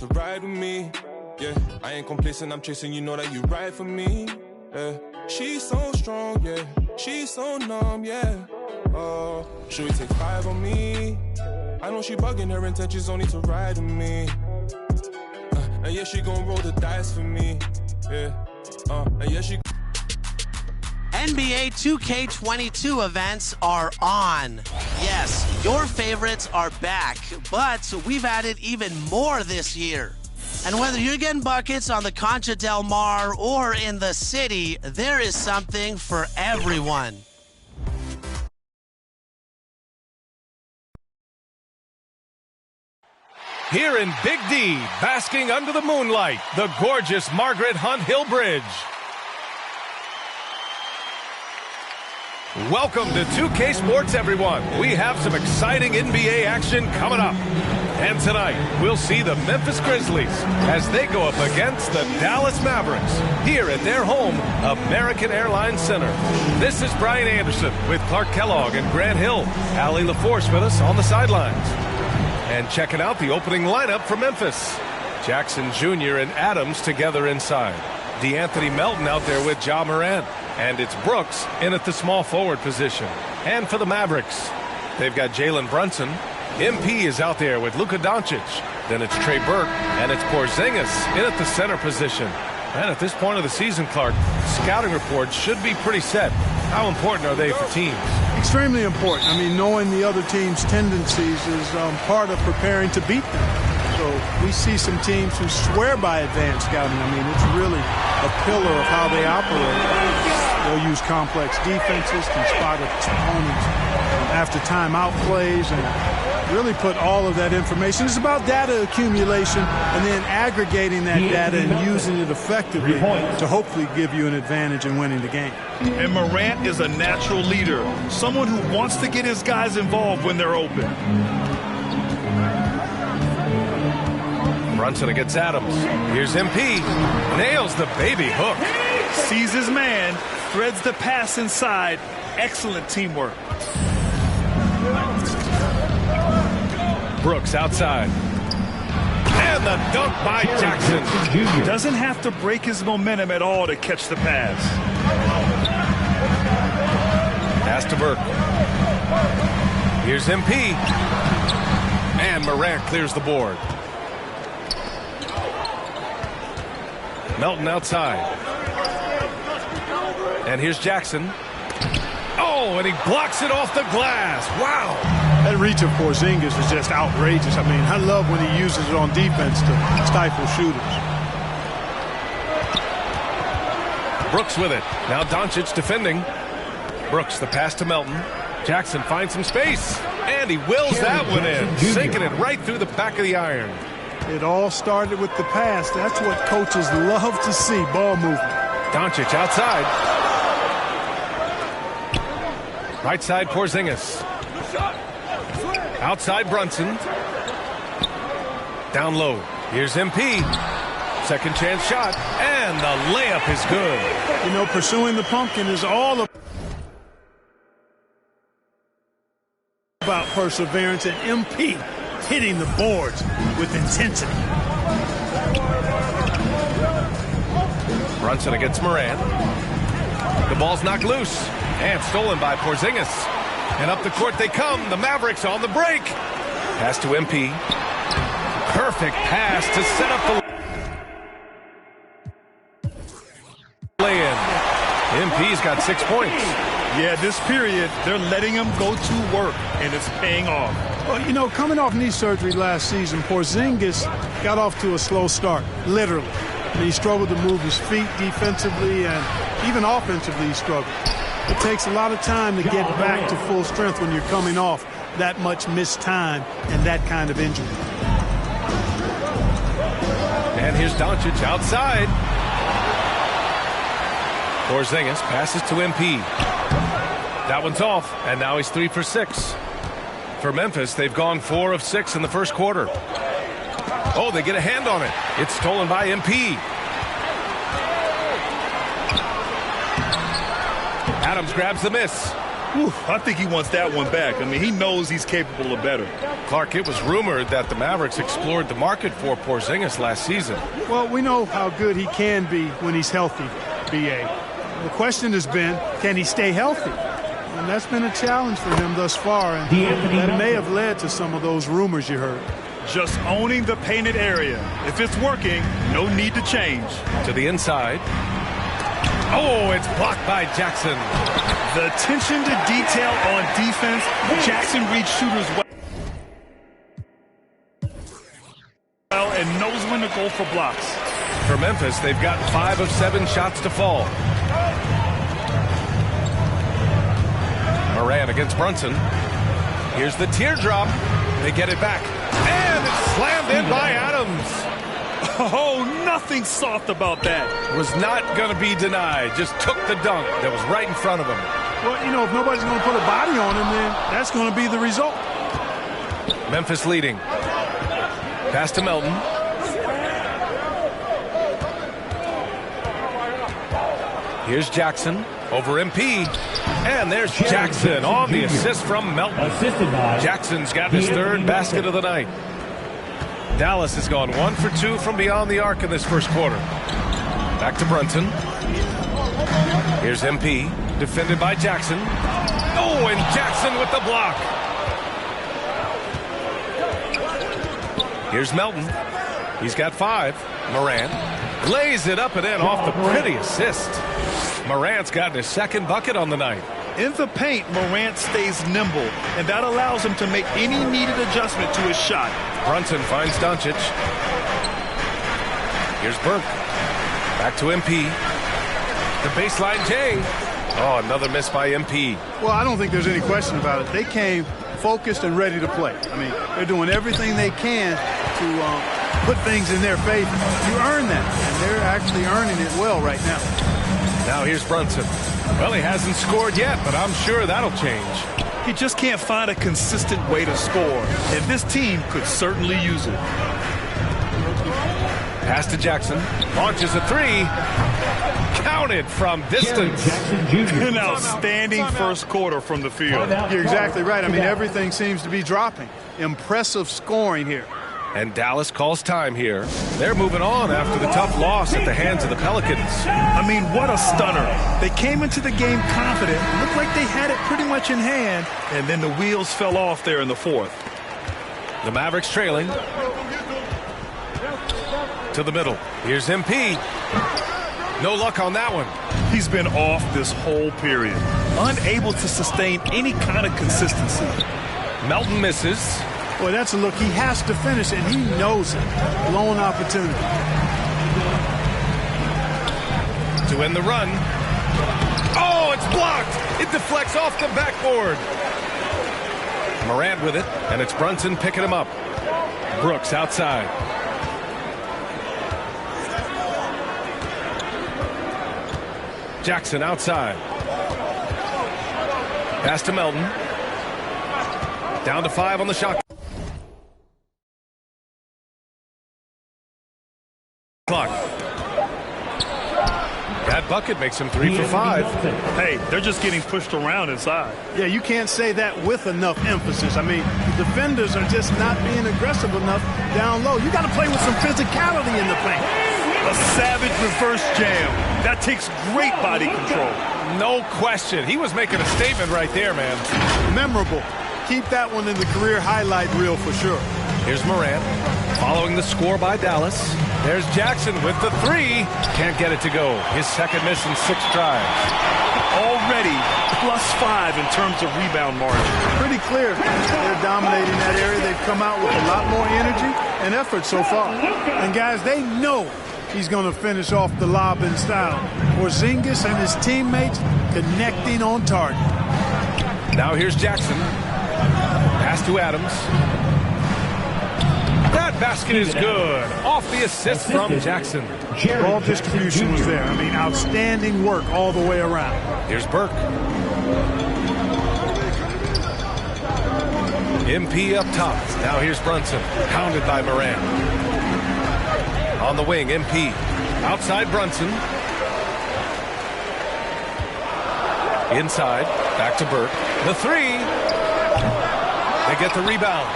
To ride with me, yeah. I ain't complacent, I'm chasing, you know that you ride for me, yeah. She's so strong, yeah. She's so numb, yeah. Oh, should we take 5 on me? I know she bugging, her intentions only to ride with me. And yeah, she gon' roll the dice for me, yeah. And yeah, she. NBA 2K22 events are on. Yes, your favorites are back, but we've added even more this year. And whether you're getting buckets on the Concha del Mar or in the city, there is something for everyone. Here in Big D, basking under the moonlight, the gorgeous Margaret Hunt Hill Bridge. Welcome to 2K Sports, everyone. We have some exciting NBA action coming up. And tonight, we'll see the Memphis Grizzlies as they go up against the Dallas Mavericks here at their home, American Airlines Center. This is Brian Anderson with Clark Kellogg and Grant Hill. Allie LaForce with us on the sidelines. And checking out the opening lineup for Memphis. Jackson Jr. and Adams together inside. DeAnthony Melton out there with Ja Morant. And it's Brooks in at the small forward position. And for the Mavericks, they've got Jalen Brunson. MP is out there with Luka Doncic. Then it's Trey Burke, and it's Porzingis in at the center position. And at this point of the season, Clark, scouting reports should be pretty set. How important are they for teams? Extremely important. I mean, knowing the other team's tendencies is part of preparing to beat them. So we see some teams who swear by advanced scouting. I mean, it's really a pillar of how they operate. They'll use complex defenses, can spot opponents after timeout plays, and really put all of that information. It's about data accumulation and then aggregating that data and using it effectively to hopefully give you an advantage in winning the game. And Morant is a natural leader, someone who wants to get his guys involved when they're open. Brunson against Adams. Here's MP. Nails the baby hook. Sees his man, threads the pass inside. Excellent teamwork. Brooks outside. And the dunk by Jackson. Doesn't have to break his momentum at all to catch the pass. Pass to Burke. Here's MP. And Morant clears the board. Melton outside. And here's Jackson. Oh, and he blocks it off the glass. Wow. That reach of Porzingis is just outrageous. I mean, I love when he uses it on defense to stifle shooters. Brooks with it. Now Doncic defending. Brooks, the pass to Melton. Jackson finds some space. And he wills that one in. Sinking it right through the back of the iron. It all started with the pass. That's what coaches love to see, ball movement. Doncic outside. Right side, Porzingis. Outside, Brunson. Down low. Here's MP. Second chance shot. And the layup is good. You know, pursuing the pumpkin is all about perseverance, and MP hitting the boards with intensity. Brunson against Morant. The ball's knocked loose and stolen by Porzingis. And up the court they come. The Mavericks on the break. Pass to MP. Perfect pass to set up the lay-in. MP's got 6 points. Yeah, this period, they're letting him go to work, and it's paying off. Well, you know, coming off knee surgery last season, Porzingis got off to a slow start, literally. And he struggled to move his feet defensively, and even offensively he struggled. It takes a lot of time to get back to full strength when you're coming off that much missed time and that kind of injury. And here's Doncic outside. Porzingis passes to MP. That one's off, and now he's 3 for 6. For Memphis, they've gone 4 of 6 in the first quarter. Oh, they get a hand on it. It's stolen by MP. Adams grabs the miss. Whew, I think he wants that one back. I mean, he knows he's capable of better. Clark, it was rumored that the Mavericks explored the market for Porzingis last season. Well, we know how good he can be when he's healthy, B.A. The question has been, can he stay healthy? And that's been a challenge for him thus far, and that may have led to some of those rumors you heard. Just owning the painted area. If it's working, no need to change. To the inside. Oh, it's blocked by Jackson. The attention to detail on defense. Jackson reads shooters well and knows when to go for blocks. For Memphis, they've got 5 of 7 shots to fall. Moran against Brunson. Here's the teardrop. They get it back. And it's slammed in by Adams. Oh, nothing soft about that. Was not going to be denied. Just took the dunk that was right in front of him. Well, you know, if nobody's going to put a body on him, then that's going to be the result. Memphis leading. Pass to Melton. Here's Jackson over MP. And there's Jackson on the assist from Melton. Jackson's got his 3rd basket of the night. Dallas has gone 1 for 2 from beyond the arc in this first quarter. Back to Brunson. Here's MP, defended by Jackson. Oh, and Jackson with the block. Here's Melton. He's got 5. Moran lays it up and in off the pretty assist. Morant's gotten his 2nd bucket on the night. In the paint, Morant stays nimble, and that allows him to make any needed adjustment to his shot. Brunson finds Doncic. Here's Burke. Back to MP. The baseline J. Oh, another miss by MP. Well, I don't think there's any question about it. They came focused and ready to play. I mean, they're doing everything they can to put things in their favor. You earn that, and they're actually earning it well right now. Now here's Brunson. Well, he hasn't scored yet, but I'm sure that'll change. He just can't find a consistent way to score, and this team could certainly use it. Pass to Jackson. Launches a 3. Counted from distance. An outstanding first quarter from the field. You're exactly right. I mean, everything seems to be dropping. Impressive scoring here. And Dallas calls time here. They're moving on after the tough loss at the hands of the Pelicans. I mean, what a stunner. They came into the game confident, looked like they had it pretty much in hand, and then the wheels fell off there in the 4th. The Mavericks trailing. To the middle. Here's MP. No luck on that one. He's been off this whole period, unable to sustain any kind of consistency. Melton misses. Boy, that's a look he has to finish, and he knows it. Blown opportunity. To end the run. Oh, it's blocked. It deflects off the backboard. Morant with it, and it's Brunson picking him up. Brooks outside. Jackson outside. Pass to Melton. Down to 5 on the shot clock. That bucket makes him 3 for 5. Hey, they're just getting pushed around inside. Yeah, you can't say that with enough emphasis. I mean, the defenders are just not being aggressive enough down low. You got to play with some physicality in the paint. A savage reverse jam. That takes great body control. No question. He was making a statement right there, man. Memorable. Keep that one in the career highlight reel for sure. Here's Morant following the score by Dallas. There's Jackson with the 3. Can't get it to go. His 2nd miss in 6 tries. Already +5 in terms of rebound margin. Pretty clear. They're dominating that area. They've come out with a lot more energy and effort so far. And guys, they know he's going to finish off the lob in style. Porzingis and his teammates connecting on target. Now here's Jackson. Pass to Adams. That basket is good. Off the assist from Jackson. Ball distribution was there. I mean, outstanding work all the way around. Here's Burke. MP up top. Now here's Brunson. Pounded by Moran. On the wing, MP. Outside Brunson. Inside, back to Burke. The three. They get the rebound.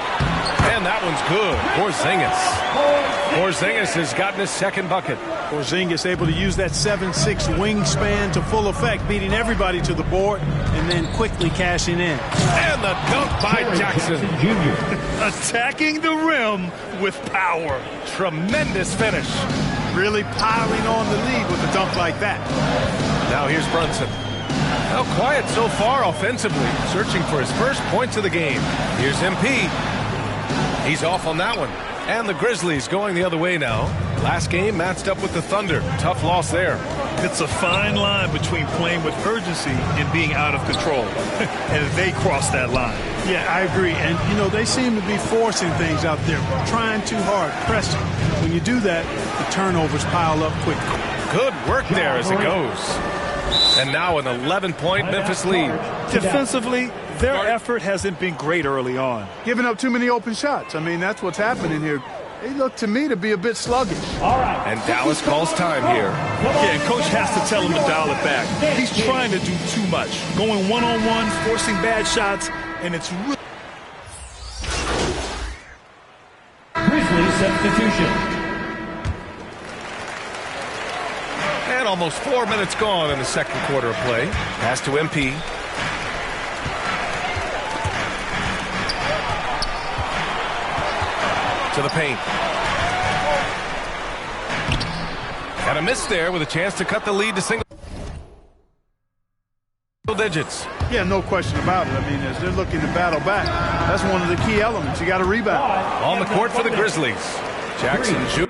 And that one's good. Porzingis has gotten his second bucket. Porzingis able to use that 7'6" wingspan to full effect, beating everybody to the board and then quickly cashing in. And the dunk by Jackson. Attacking the rim with power. Tremendous finish. Really piling on the lead with a dunk like that. Now here's Brunson. Well, quiet so far offensively, searching for his first points of the game. Here's MP. He's off on that one. And the Grizzlies going the other way now. Last game matched up with the Thunder. Tough loss there. It's a fine line between playing with urgency and being out of control. And they crossed that line. Yeah, I agree. And, you know, they seem to be forcing things out there, trying too hard, pressing. When you do that, the turnovers pile up quickly. Good work there as it goes. And now an 11-point Memphis lead. Defensively, their effort hasn't been great early on. Giving up too many open shots. I mean, that's what's happening here. They look to me to be a bit sluggish. And Dallas calls time here. Yeah, and Coach has to tell him to dial it back. He's trying to do too much. Going one-on-one, forcing bad shots, and it's really... Grizzlies substitution. And almost 4 minutes gone in the second quarter of play. Pass to MP. To the paint. Got a miss there with a chance to cut the lead to single digits. Yeah, no question about it. I mean, as they're looking to battle back, that's one of the key elements. You got to rebound. On the court for the Grizzlies. Jackson Jr.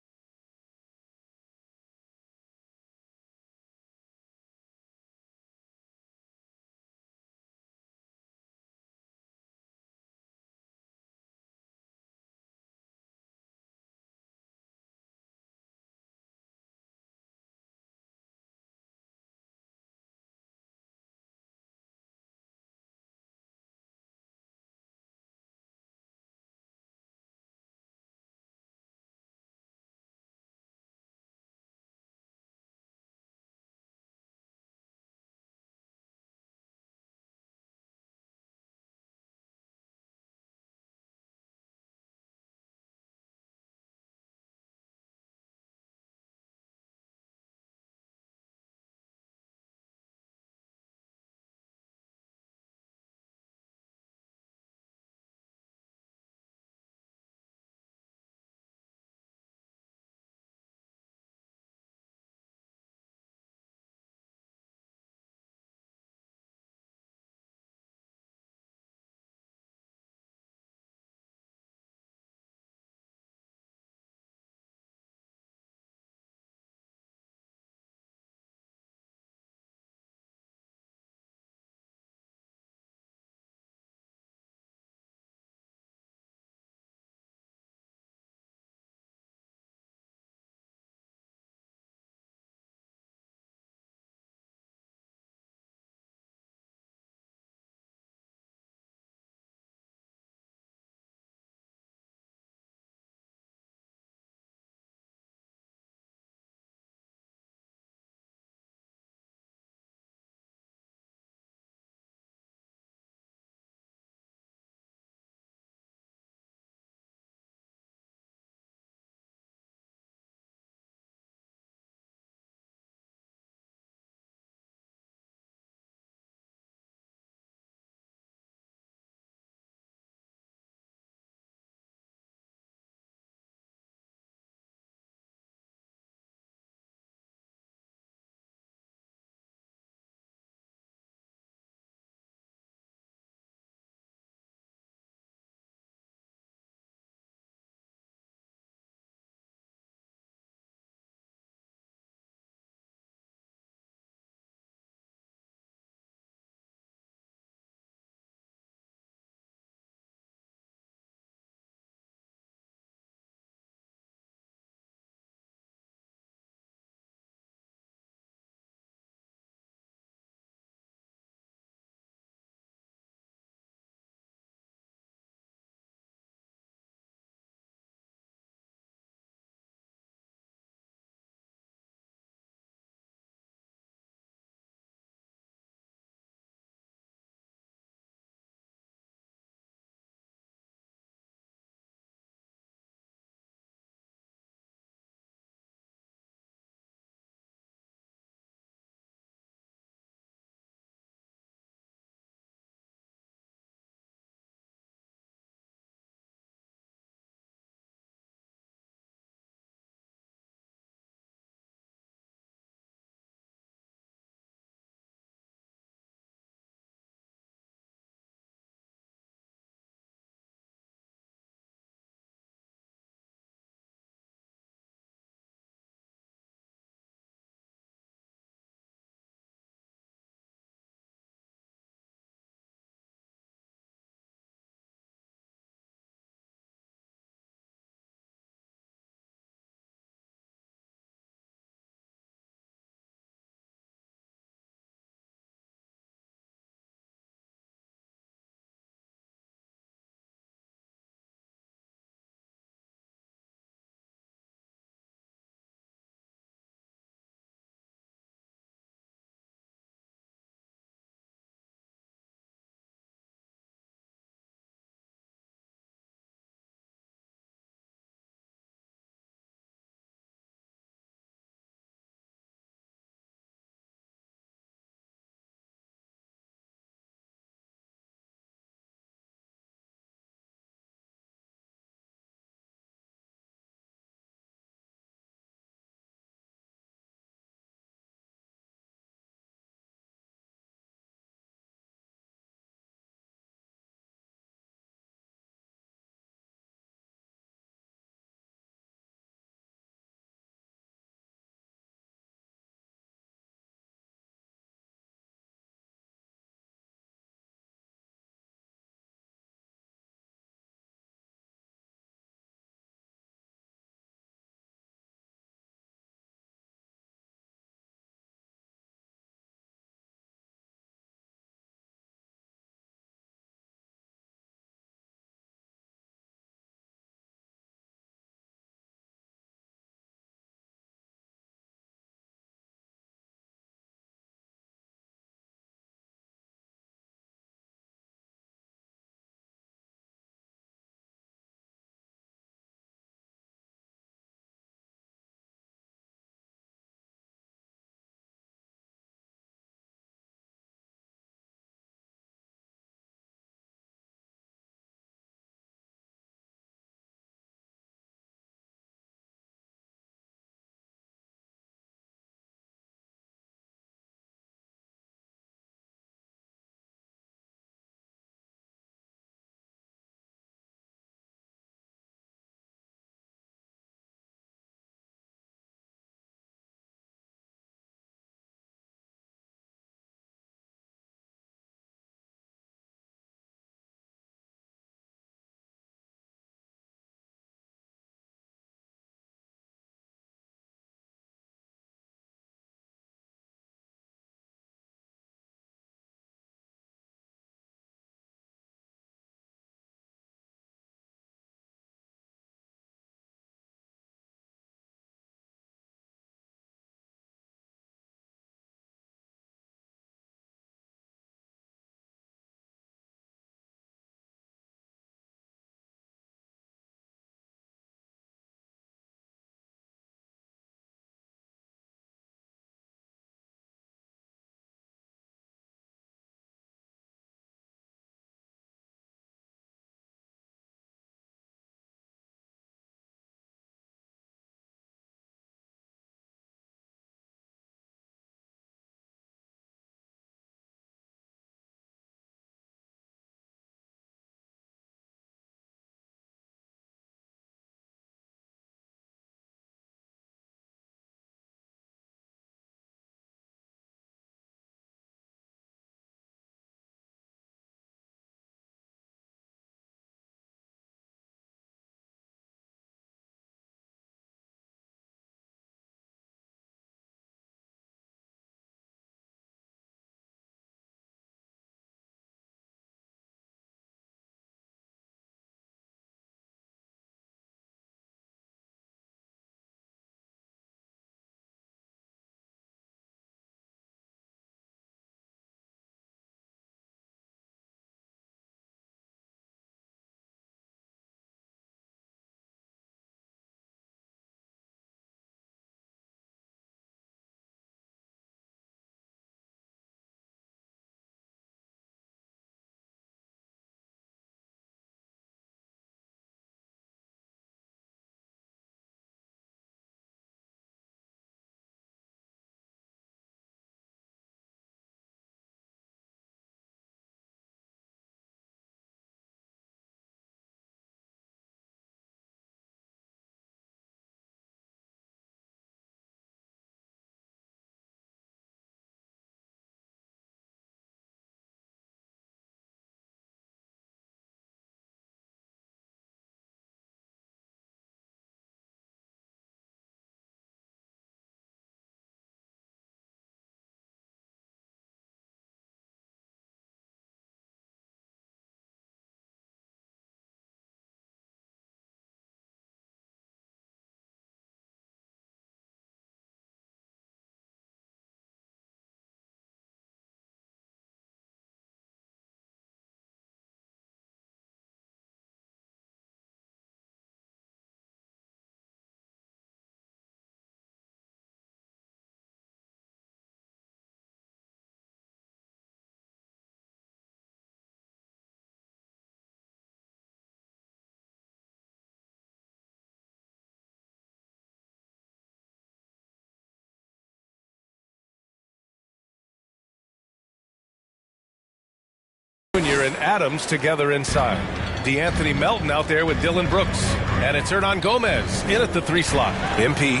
Adams together inside. DeAnthony Melton out there with Dylan Brooks. And it's Hernan-Gomez in at the 3 slot. MP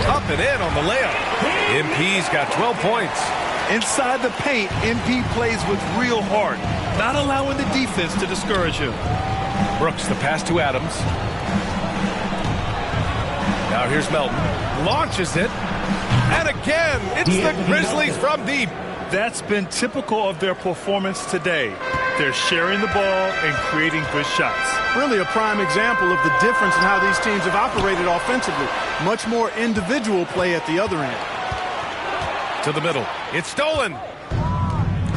up and in on the layup. MP's got 12 points. Inside the paint, MP plays with real heart, not allowing the defense to discourage him. Brooks, the pass to Adams. Now here's Melton. Launches it. And again, it's the Grizzlies from deep. That's been typical of their performance today. They're sharing the ball and creating good shots. Really a prime example of the difference in how these teams have operated offensively. Much more individual play at the other end. To the middle. It's stolen.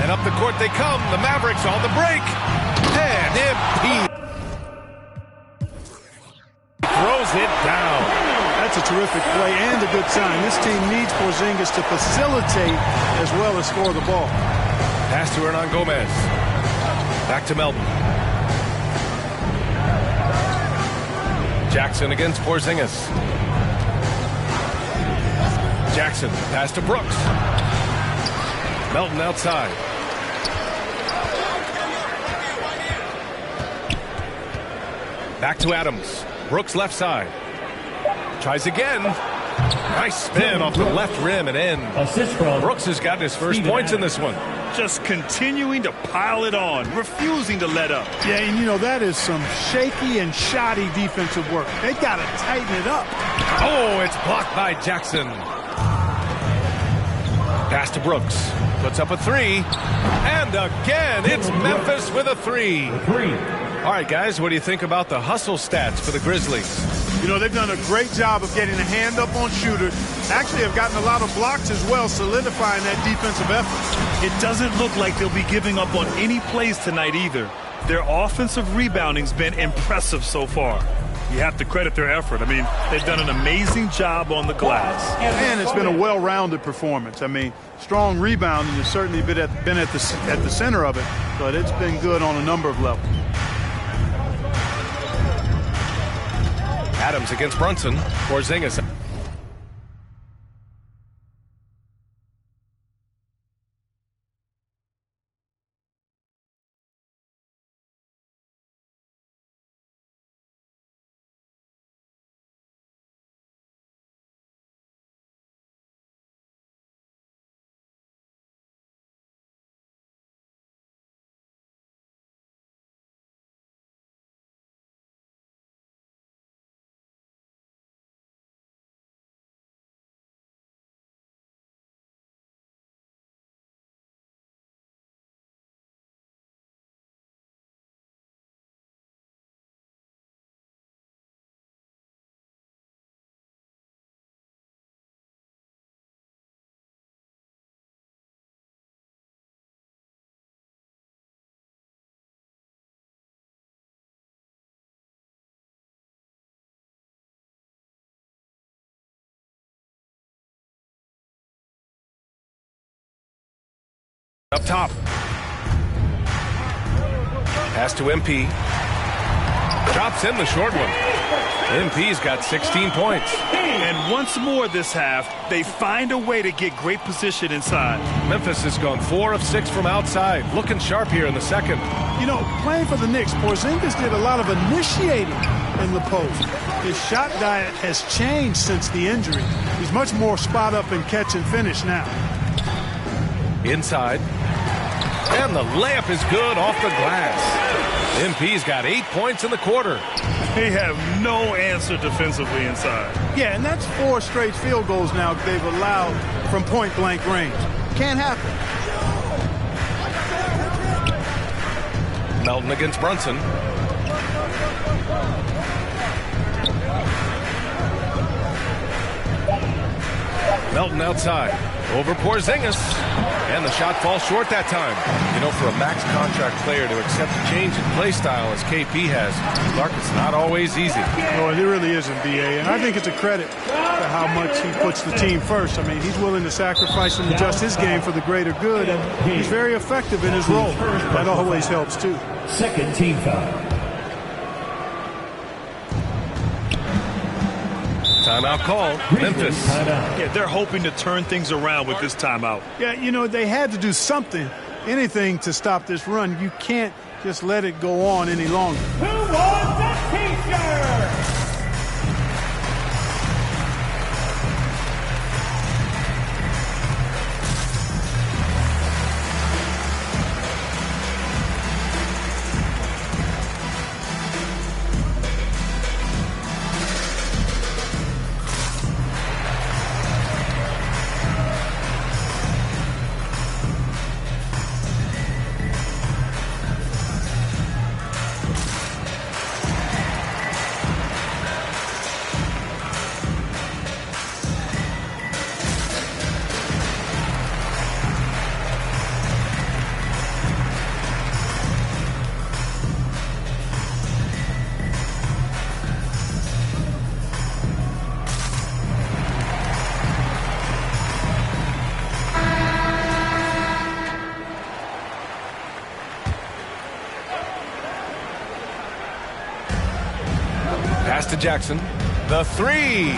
And up the court they come. The Mavericks on the break. And MP throws it down. That's a terrific play and a good sign. This team needs Porzingis to facilitate as well as score the ball. Pass to Hernan-Gomez. Back to Melton. Jackson against Porzingis. Jackson, pass to Brooks. Melton outside. Back to Adams. Brooks left side. Tries again. Nice spin off the left rim and in. Brooks has got his first points in this one. Just continuing to pile it on, refusing to let up. Yeah, and you know, that is some shaky and shoddy defensive work. They got to tighten it up. Oh, it's blocked by Jackson. Pass to Brooks. Puts up a 3. And again, it's Memphis with a 3. All right, guys, what do you think about the hustle stats for the Grizzlies? You know, they've done a great job of getting a hand up on shooters. Actually have gotten a lot of blocks as well, solidifying that defensive effort. It doesn't look like they'll be giving up on any plays tonight either. Their offensive rebounding's been impressive so far. You have to credit their effort. I mean, they've done an amazing job on the glass. And it's been a well-rounded performance. I mean, strong rebounding has certainly been at the center of it, but it's been good on a number of levels. Adams against Brunson. Porzingis. Up top. Pass to MP. Drops in the short one. MP's got 16 points. And once more this half, they find a way to get great position inside. Memphis has gone 4 of 6 from outside. Looking sharp here in the second. You know, playing for the Knicks, Porzingis did a lot of initiating in the post. His shot diet has changed since the injury. He's much more spot up and catch and finish now. Inside. And the layup is good off the glass. MP's got 8 points in the quarter. They have no answer defensively inside. Yeah, and that's 4 straight field goals now they've allowed from point-blank range. Can't happen. Melton against Brunson. Melton outside. Over Porzingis. And the shot falls short that time. You know, for a max contract player to accept a change in play style as KP has, Clark, it's not always easy. No, it really isn't, B.A. And I think it's a credit to how much he puts the team first. I mean, he's willing to sacrifice and adjust his game for the greater good, and he's very effective in his role. That always helps, too. Second team foul. Timeout called. Memphis. Yeah, they're hoping to turn things around with this timeout. Yeah, you know, they had to do something, anything to stop this run. You can't just let it go on any longer. Who won the T-shirt? Pass to Jackson. The three.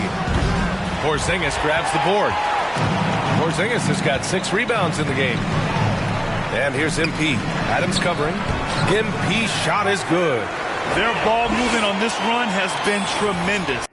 Porzingis grabs the board. Porzingis has got 6 rebounds in the game. And here's MP. Adams covering. MP shot is good. Their ball movement on this run has been tremendous.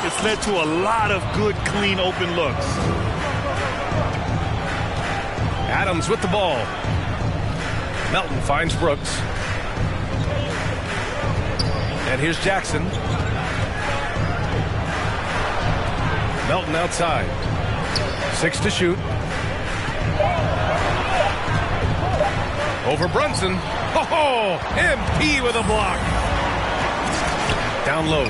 It's led to a lot of good, clean, open looks. Adams with the ball. Melton finds Brooks. And here's Jackson. Melton outside. 6 to shoot. Over Brunson. Oh, MP with a block. Down low.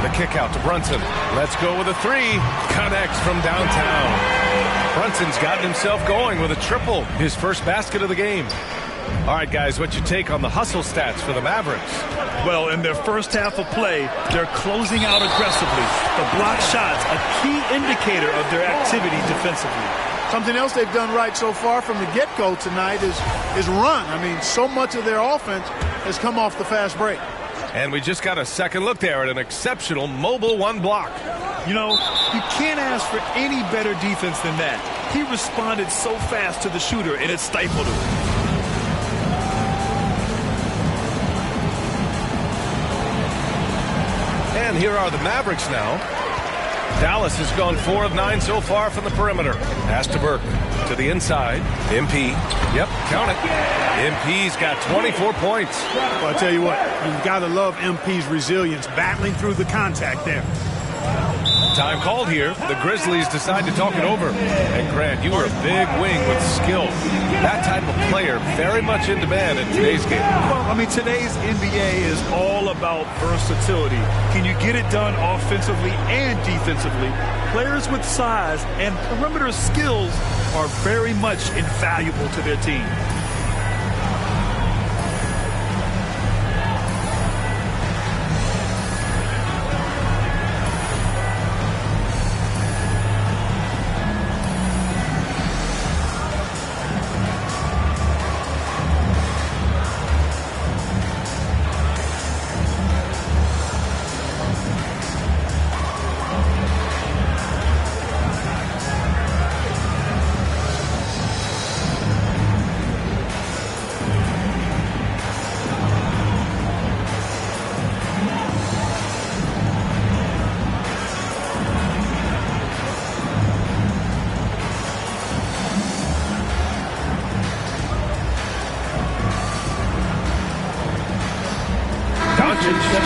The kick out to Brunson. Let's go with a 3. Connects from downtown. Brunson's gotten himself going with a triple. His first basket of the game. All right, guys, what's your take on the hustle stats for the Mavericks? Well, in their first half of play, they're closing out aggressively. The block shots, a key indicator of their activity defensively. Something else they've done right so far from the get-go tonight is run. I mean, so much of their offense has come off the fast break. And we just got a second look there at an exceptional mobile 1 block. You know, you can't ask for any better defense than that. He responded so fast to the shooter, and it stifled him. And And here are the Mavericks now. Dallas has gone 4 of 9 so far from the perimeter. Pass to Burke. To the inside. MP. Yep, count it. MP's got 24 points. Well, I tell you what, you've got to love MP's resilience, battling through the contact there. Time called here. The Grizzlies decide to talk it over. And Grant, you are a big wing with skill. That type of player very much in demand in today's game. Well, I mean, today's NBA is all about versatility. Can you get it done offensively and defensively? Players with size and perimeter skills are very much invaluable to their team.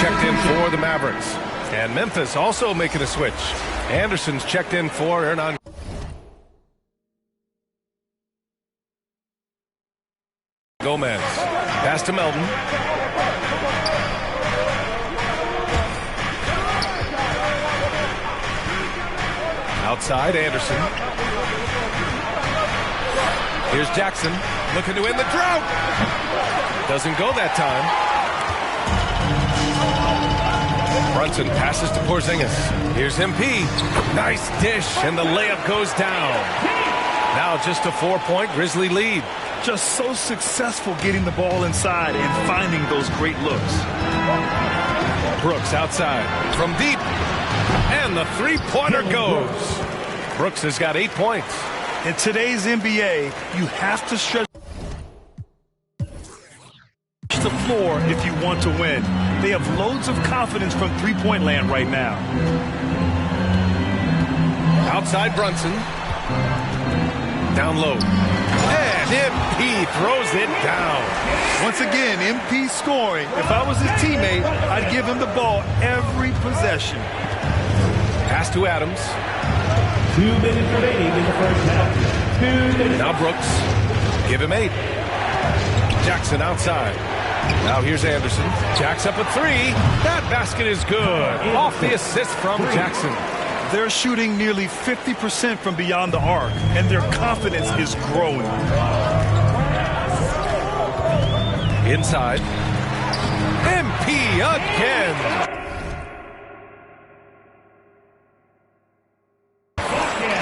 Checked in for the Mavericks. And Memphis also making a switch. Anderson's checked in for Hernan. Gomez. Pass to Melton. Outside, Anderson. Here's Jackson. Looking to end the drought. Doesn't go that time. Brunson passes to Porzingis. Here's MP. Nice dish, and the layup goes down. Now just a 4-point Grizzly lead. Just so successful getting the ball inside and finding those great looks. Brooks outside from deep. And the three-pointer goes. Brooks has got 8 points. In today's NBA, you have to stretch the floor if you want to win. They have loads of confidence from three-point land right now. Outside Brunson. Down low. And MP throws it down. Once again, MP scoring. If I was his teammate, I'd give him the ball every possession. Pass to Adams. 2 minutes remaining in the first half. 2 minutes. Now Brooks. Give him 8. Jackson outside. Now here's Anderson. Jacks up a 3. That basket is good. Off the assist from Jackson. They're shooting nearly 50% from beyond the arc, and their confidence is growing. Inside. MP again.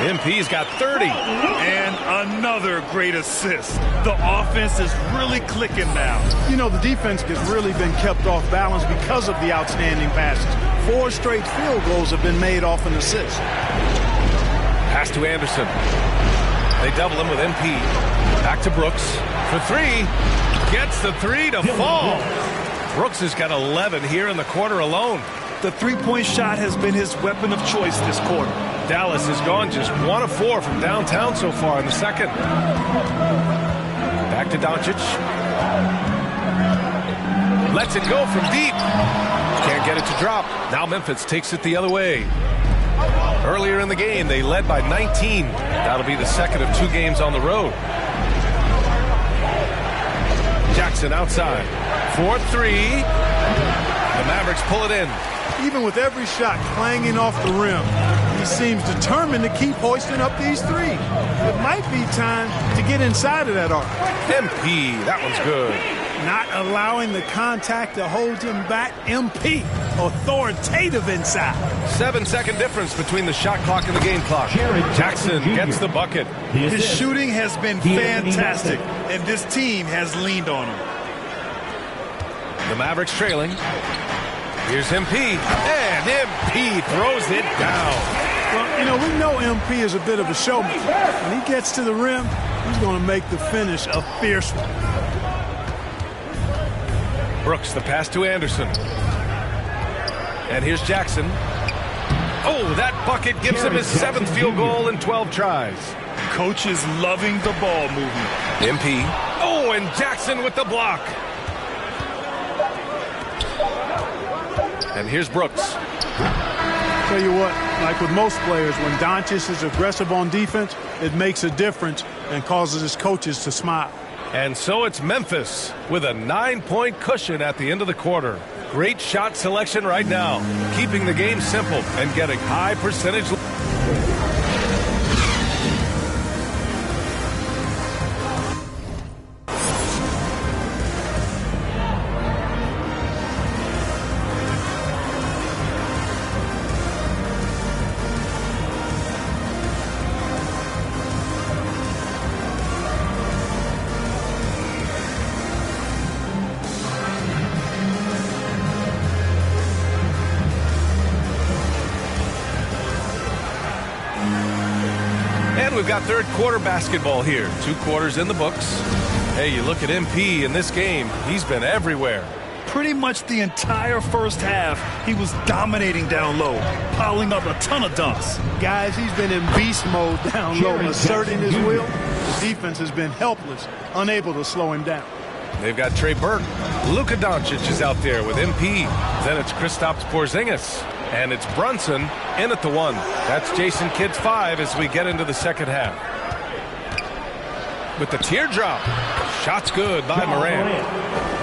MP's got 30. And another great assist. The offense is really clicking now. You know, the defense has really been kept off balance because of the outstanding passes. 4 straight field goals have been made off an assist. Pass to Anderson. They double him with MP. Back to Brooks for 3. Gets the 3 to fall. Brooks has got 11 here in the quarter alone. The three-point shot has been his weapon of choice this quarter. Dallas has gone just 1 of 4 from downtown so far in the second. Back to Doncic. Lets it go from deep. Can't get it to drop. Now Memphis takes it the other way. Earlier in the game, they led by 19. That'll be the second of 2 games on the road. Jackson outside. 4-3. The Mavericks pull it in. Even with every shot clanging off the rim, he seems determined to keep hoisting up these threes. It might be time to get inside of that arc. MP, that one's good. Not allowing the contact to hold him back. MP, authoritative inside. 7-second difference between the shot clock and the game clock. Jackson gets the bucket. His shooting has been fantastic, and this team has leaned on him. The Mavericks trailing. Here's MP, and MP throws it down. Well, you know, we know MP is a bit of a showman. When he gets to the rim, he's going to make the finish a fierce one. Brooks, the pass to Anderson. And here's Jackson. Oh, that bucket gives him his 7th field goal in 12 tries. Coach is loving the ball movement. MP. Oh, and Jackson with the block. And here's Brooks. Tell you what, like with most players, when Doncic is aggressive on defense, it makes a difference and causes his coaches to smile. And so it's Memphis with a 9-point cushion at the end of the quarter. Great shot selection right now, keeping the game simple and getting high percentage. We've got third quarter basketball here. 2 quarters in the books. Hey, you look at MP in this game, he's been everywhere. Pretty much the entire first half, he was dominating down low, piling up a ton of dunks. Guys, he's been in beast mode down low, asserting his will. The defense has been helpless, unable to slow him down. They've got Trey Burke. Luka Doncic is out there with MP. Then it's Kristaps Porzingis. And it's Brunson in at the 1. That's Jason Kidd's 5 as we get into the second half. With the teardrop. Shot's good by Morant.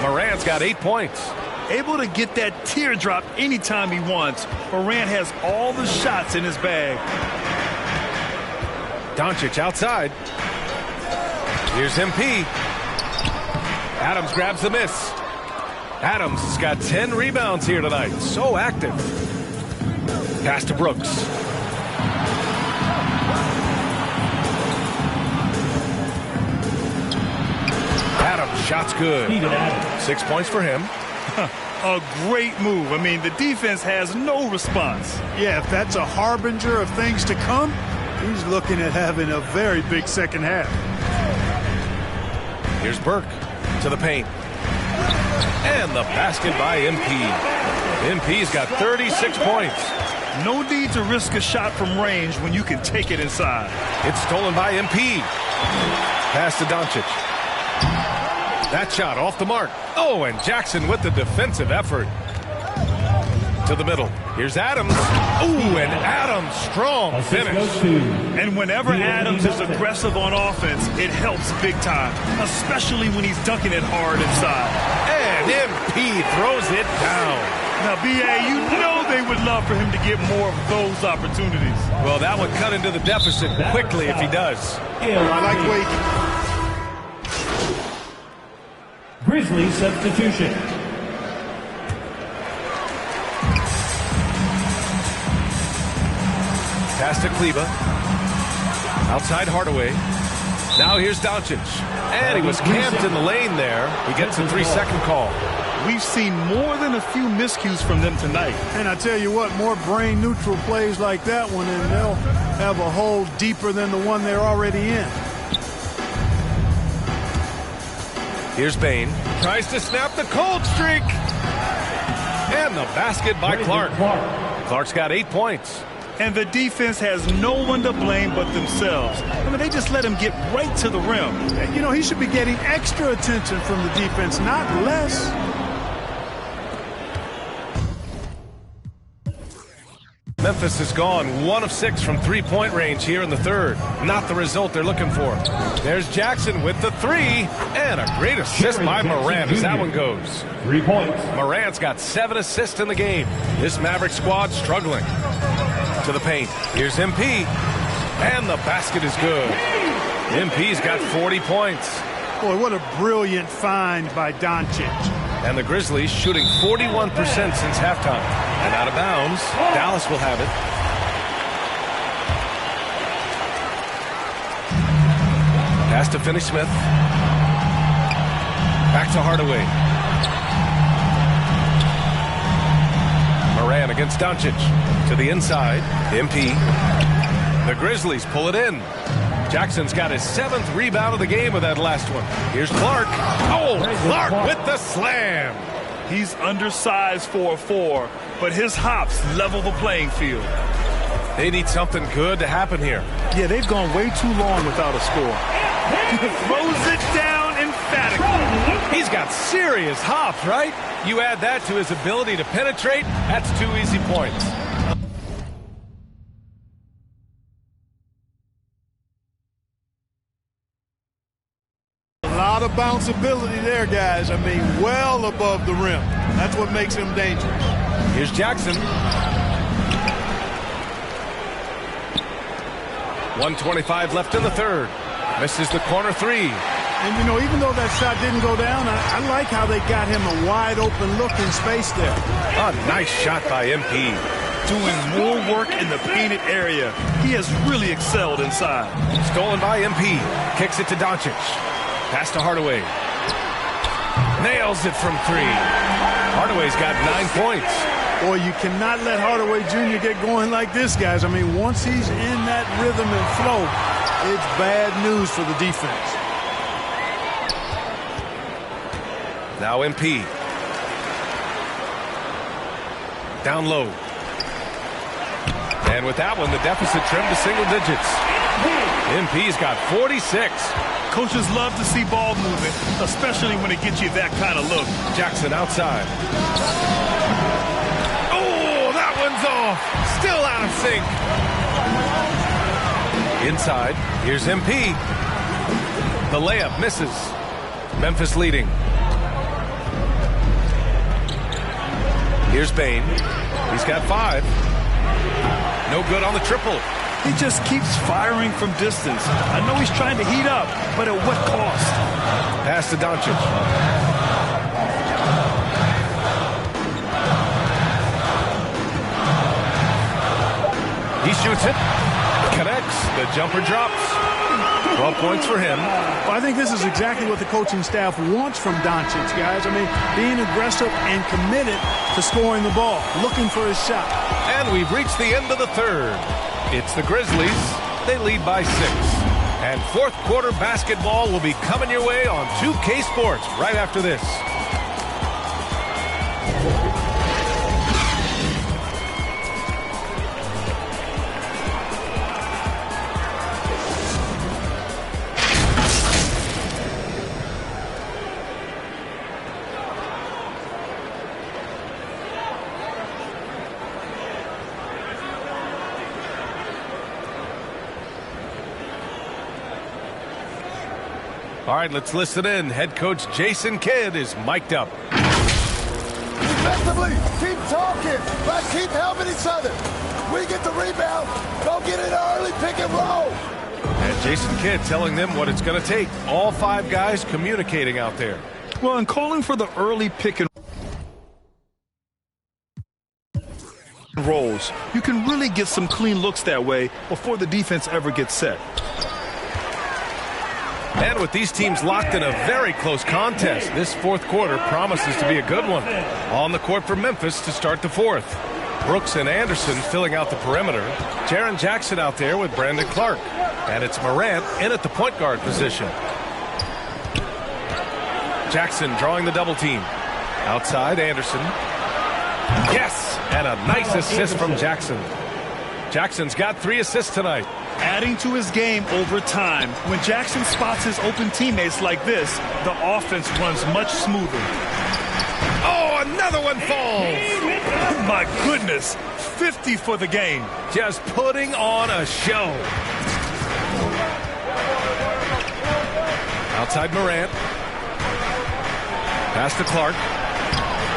Morant's got 8 points. Able to get that teardrop anytime he wants. Morant has all the shots in his bag. Doncic outside. Here's MP. Adams grabs the miss. Adams has got 10 rebounds here tonight. So active. Pass to Brooks. Adams, shot's good. 6 points for him. A great move. I mean, the defense has no response. Yeah, if that's a harbinger of things to come, he's looking at having a very big second half. Here's Burke to the paint. And the basket by MP. MP's got 36 points. No need to risk a shot from range when you can take it inside. It's stolen by MP. Pass to Doncic. That shot off the mark. Oh, and Jackson with the defensive effort. To the middle. Here's Adams. Ooh, and Adams, strong finish. And whenever Adams is aggressive on offense, it helps big time, especially when he's dunking it hard inside. And MP throws it down. Now, B.A., you know they would love for him to get more of those opportunities. Well, that would cut into the deficit quickly if he does. I like Wake. Grizzly substitution. Pass to Kleba. Outside Hardaway. Now here's Doncic. And he was camped in the lane there. He gets a 3-second call. We've seen more than a few miscues from them tonight. And I tell you what, more brain-neutral plays like that one, and they'll have a hole deeper than the one they're already in. Here's Bane. Tries to snap the cold streak. And the basket by Clark. Clark's got 8 points. And the defense has no one to blame but themselves. I mean, they just let him get right to the rim. You know, he should be getting extra attention from the defense, not less. Memphis has gone 1 of 6 from 3-point range here in the third. Not the result they're looking for. There's Jackson with the 3. And a great assist by Morant as that one goes. 3 points. Morant's got 7 assists in the game. This Maverick squad struggling. To the paint. Here's MP. And the basket is good. MP's got 40 points. Boy, what a brilliant find by Doncic. And the Grizzlies shooting 41% since halftime. And out of bounds, Dallas will have it. Pass to Finney-Smith. Back to Hardaway. Morant against Doncic. To the inside. MP. The Grizzlies pull it in. Jackson's got his 7th rebound of the game with that last one. Here's Clark. Oh, Clark with the slam. He's undersized for a 4, but his hops level the playing field. They need something good to happen here. Yeah, they've gone way too long without a score. Throws it down emphatically. He's got serious hops, right? You add that to his ability to penetrate, that's 2 easy points. A lot of bounceability there, guys. I mean, well above the rim. That's what makes him dangerous. Here's Jackson. 1:25 left in the third. Misses the corner 3. And, you know, even though that shot didn't go down, I like how they got him a wide-open look in space there. A nice shot by MP. Doing more work in the painted area. He has really excelled inside. Stolen by MP. Kicks it to Doncic. Pass to Hardaway. Nails it from 3. Hardaway's got 9 points. Boy, you cannot let Hardaway Jr. get going like this, guys. I mean, once he's in that rhythm and flow, it's bad news for the defense. Now MP. Down low. And with that one, the deficit trimmed to single digits. MP's got 46. Coaches love to see ball movement, especially when it gets you that kind of look. Jackson outside. Oh, that one's off. Still out of sync. Inside, here's MP. The layup misses. Memphis leading. Here's Bane. He's got 5. No good on the triple. He just keeps firing from distance. I know he's trying to heat up, but at what cost? Pass to Doncic. He shoots it. Connects. The jumper drops. 12 points for him. Well, I think this is exactly what the coaching staff wants from Doncic, guys. I mean, being aggressive and committed to scoring the ball, looking for his shot. And we've reached the end of the third. It's the Grizzlies. They lead by 6. And fourth quarter basketball will be coming your way on 2K Sports right after this. All right, let's listen in. Head coach Jason Kidd is mic'd up. Defensively, keep talking. Let's keep helping each other. We get the rebound. Don't get in early pick and roll. And Jason Kidd telling them what it's going to take. All 5 guys communicating out there. Well, and calling for the early pick and rolls. You can really get some clean looks that way before the defense ever gets set. And with these teams locked in a very close contest, this fourth quarter promises to be a good one. On the court for Memphis to start the fourth. Brooks and Anderson filling out the perimeter. Jaren Jackson out there with Brandon Clark. And it's Morant in at the point guard position. Jackson drawing the double team. Outside, Anderson. Yes! And a nice assist from Jackson. Jackson's got 3 assists tonight. Adding to his game over time. When Jackson spots his open teammates like this, the offense runs much smoother. Oh, another one falls! My goodness, 50 for the game. Just putting on a show. Outside Morant. Pass to Clark.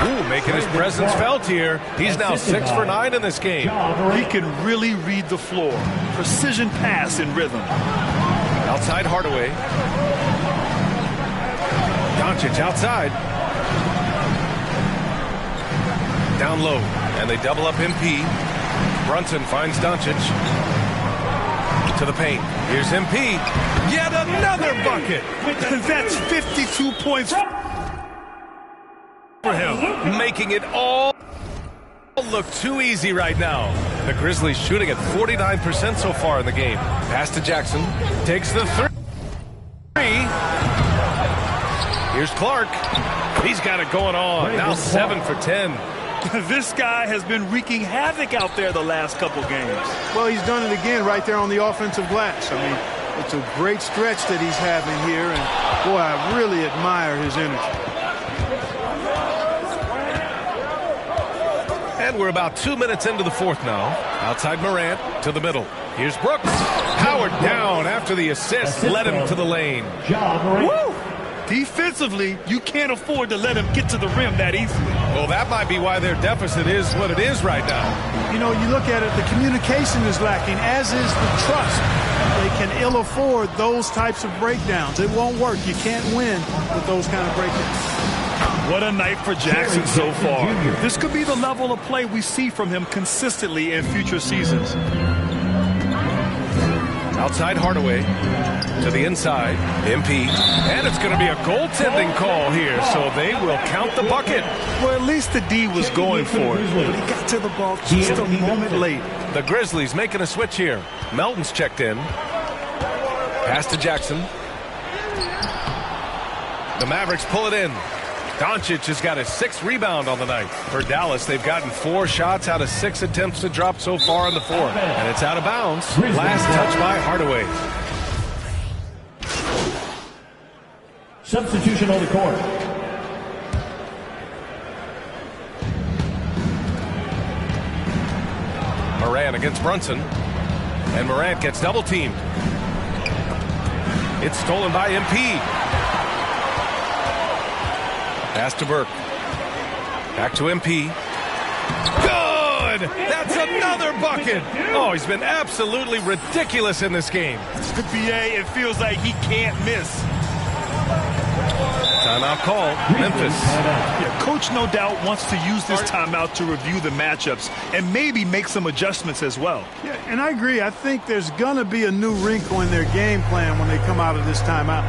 Ooh, making his presence felt here. He's now 6 for 9 in this game. He can really read the floor. Precision pass in rhythm. Outside Hardaway. Doncic outside. Down low, and they double up MP. Brunson finds Doncic. To the paint. Here's MP. Yet another bucket. That's 52 points for him. Making it all look too easy right now. The Grizzlies shooting at 49% so far in the game. Pass to Jackson. Takes the 3. Here's Clark. He's got it going on. Now 7 for 10. This guy has been wreaking havoc out there the last couple games. Well, he's done it again right there on the offensive glass. I mean, it's a great stretch that he's having here, and boy, I really admire his energy. And we're about 2 minutes into the fourth now. Outside Morant to the middle. Here's Brooks. Howard down after the assist. Led him to the lane. Woo! Defensively, you can't afford to let him get to the rim that easily. Well, that might be why their deficit is what it is right now. You know, you look at it, the communication is lacking, as is the trust. They can ill afford those types of breakdowns. It won't work. You can't win with those kind of breakdowns. What a night for Jackson so far. This could be the level of play we see from him consistently in future seasons. Outside Hardaway to the inside. MP. And it's going to be a goaltending call here, so they will count the bucket. Well, at least the D was going for it, but he got to the ball just a moment late. The Grizzlies making a switch here. Melton's checked in. Pass to Jackson. The Mavericks pull it in. Doncic has got his 6th rebound on the night. For Dallas, they've gotten 4 shots out of 6 attempts to drop so far in the fourth. And it's out of bounds. Last touch by Hardaway. Substitution on the court. Morant against Brunson. And Morant gets double teamed. It's stolen by MP. Pass to Burke. Back to MP. Good! That's another bucket! Oh, he's been absolutely ridiculous in this game. The BA, it feels like he can't miss. Timeout call, Memphis. Yeah, coach no doubt wants to use this timeout to review the matchups and maybe make some adjustments as well. Yeah, and I agree. I think there's going to be a new wrinkle in their game plan when they come out of this timeout.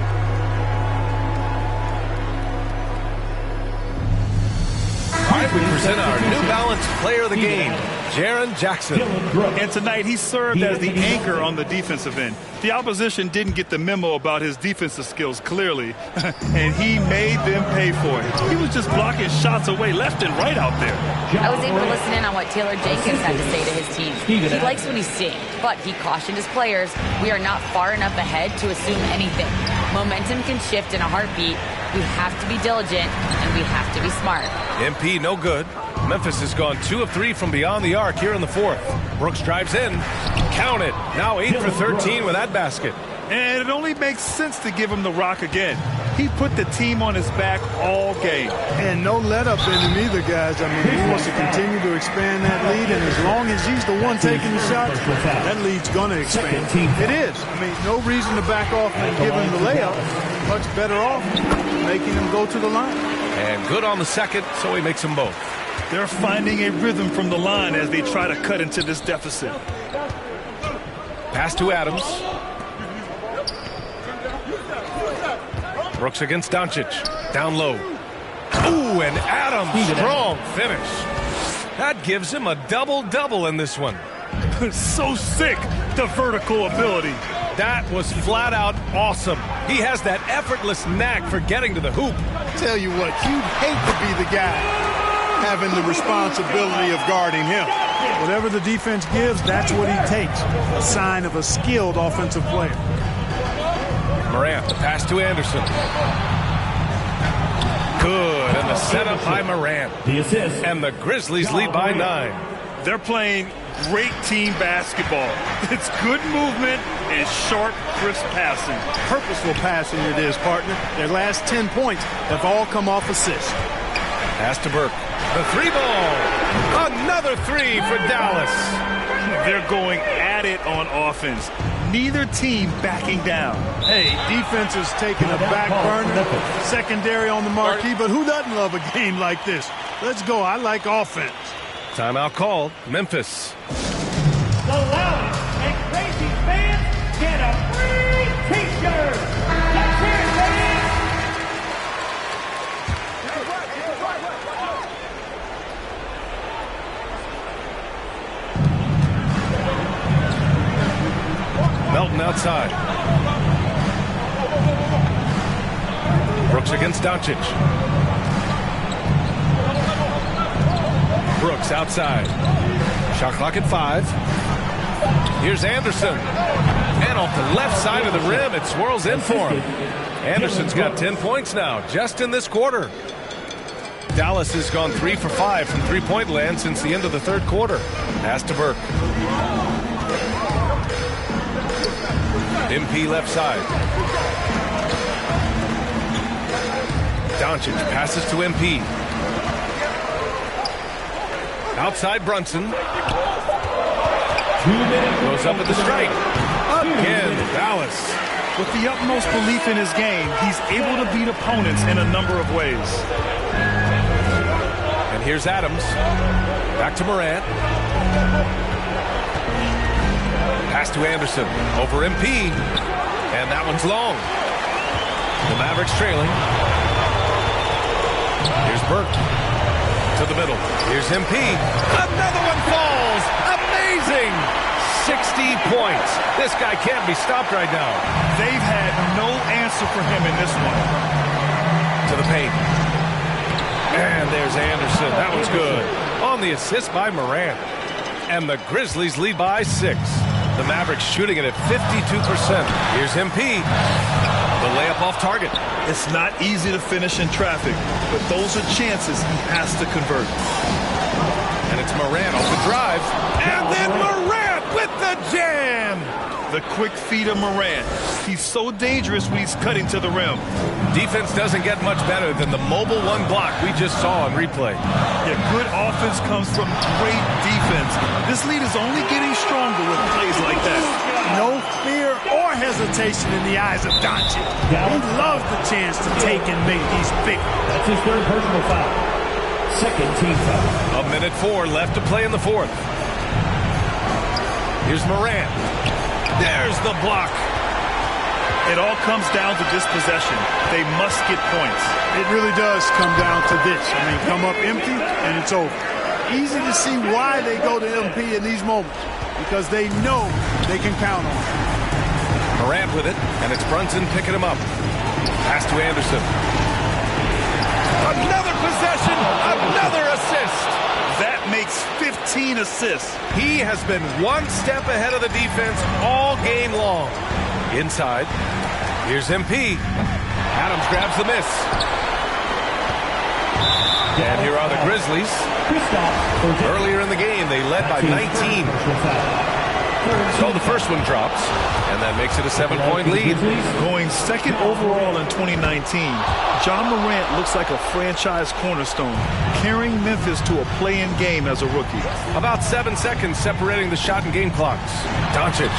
All right, we present our New Balance Player of the Game, Jaren Jackson. And tonight he served as the anchor on the defensive end. The opposition didn't get the memo about his defensive skills clearly, and he made them pay for it. He was just blocking shots away left and right out there. I was able to listen in on what Taylor Jenkins had to say to his team. He likes what he's seeing, but he cautioned his players, we are not far enough ahead to assume anything. Momentum can shift in a heartbeat. We have to be diligent, and we have to be smart. MP no good. Memphis has gone 2 of 3 from beyond the arc here in the fourth. Brooks drives in. Count it. Now 8 for 13 with that basket. And it only makes sense to give him the rock again. He put the team on his back all game. And no let up in him either, guys. I mean, he wants to continue to expand that lead, and as long as he's the one taking the shots, that lead's going to expand. It is. I mean, no reason to back off and give him the layup. Much better off making him go to the line. And good on the second, so he makes them both. They're finding a rhythm from the line as they try to cut into this deficit. Pass to Adams. Brooks against Doncic. Down low. Ooh, and Adams, strong finish. That gives him a double-double in this one. So sick, the vertical ability. That was flat out awesome. He has that effortless knack for getting to the hoop. Tell you what, you'd hate to be the guy having the responsibility of guarding him. Whatever the defense gives, that's what he takes. A sign of a skilled offensive player. Morant, the pass to Anderson. Good, and the setup by Morant. The assist. And the Grizzlies lead by 9. They're playing great team basketball. It's good movement and sharp, crisp passing. Purposeful passing it is, partner. Their last 10 points have all come off assists. Pass to Burke. The 3-ball. Another 3 for Dallas. They're going at it on offense. Neither team backing down. Hey, defense is taking a back burner. Secondary on the marquee, but who doesn't love a game like this? Let's go. I like offense. Timeout called. Memphis. The loudest and crazy fans get a free T-shirt. Let's hear it, fans. Melton outside. Brooks against Doncic. Brooks outside. Shot clock at 5. Here's Anderson. And off the left side of the rim, it swirls in for him. Anderson's got 10 points now, just in this quarter. Dallas has gone 3 for 5 from three-point land since the end of the third quarter. Pass to Burke. MP left side. Doncic passes to MP. Outside Brunson. Goes up at the strike. Again, Dallas. With the utmost belief in his game, he's able to beat opponents in a number of ways. And here's Adams. Back to Morant. Pass to Anderson. Over MP. And that one's long. The Mavericks trailing. Here's Burke. To the middle. Here's MP. Another one falls. Amazing. 60 points. This guy can't be stopped right now. They've had no answer for him in this one. To the paint. And there's Anderson. That was good. On the assist by Morant. And the Grizzlies lead by 6. The Mavericks shooting it at 52%. Here's MP. The layup off target. It's not easy to finish in traffic, but those are chances he has to convert. And it's Morant off the drive. And then Morant with the jam. The quick feed of Morant. He's so dangerous when he's cutting to the rim. Defense doesn't get much better than the mobile one block we just saw on replay. Yeah, good offense comes from great defense. This lead is only getting stronger with plays like that. No fear or hesitation in the eyes of Doncic. He loves the chance to take and make these big. That's his third personal foul. Second team foul. 1:04 left to play in the fourth. Here's Morant. There's the block. It all comes down to this possession. They must get points. It really does come down to this. I mean, come up empty and it's over. Easy to see why they go to MP in these moments, because they know they can count on it. Morant with it, and it's Brunson picking him up. Pass to Anderson. Another possession, another assist. That makes 15 assists. He has been one step ahead of the defense all game long. Inside, here's MP. Adams grabs the miss. And here are the Grizzlies. Earlier in the game, they led by 19. So the first one drops, and that makes it a 7-point lead. Going second overall in 2019, John Morant looks like a franchise cornerstone, carrying Memphis to a play-in game as a rookie. About 7 seconds separating the shot and game clocks. Doncic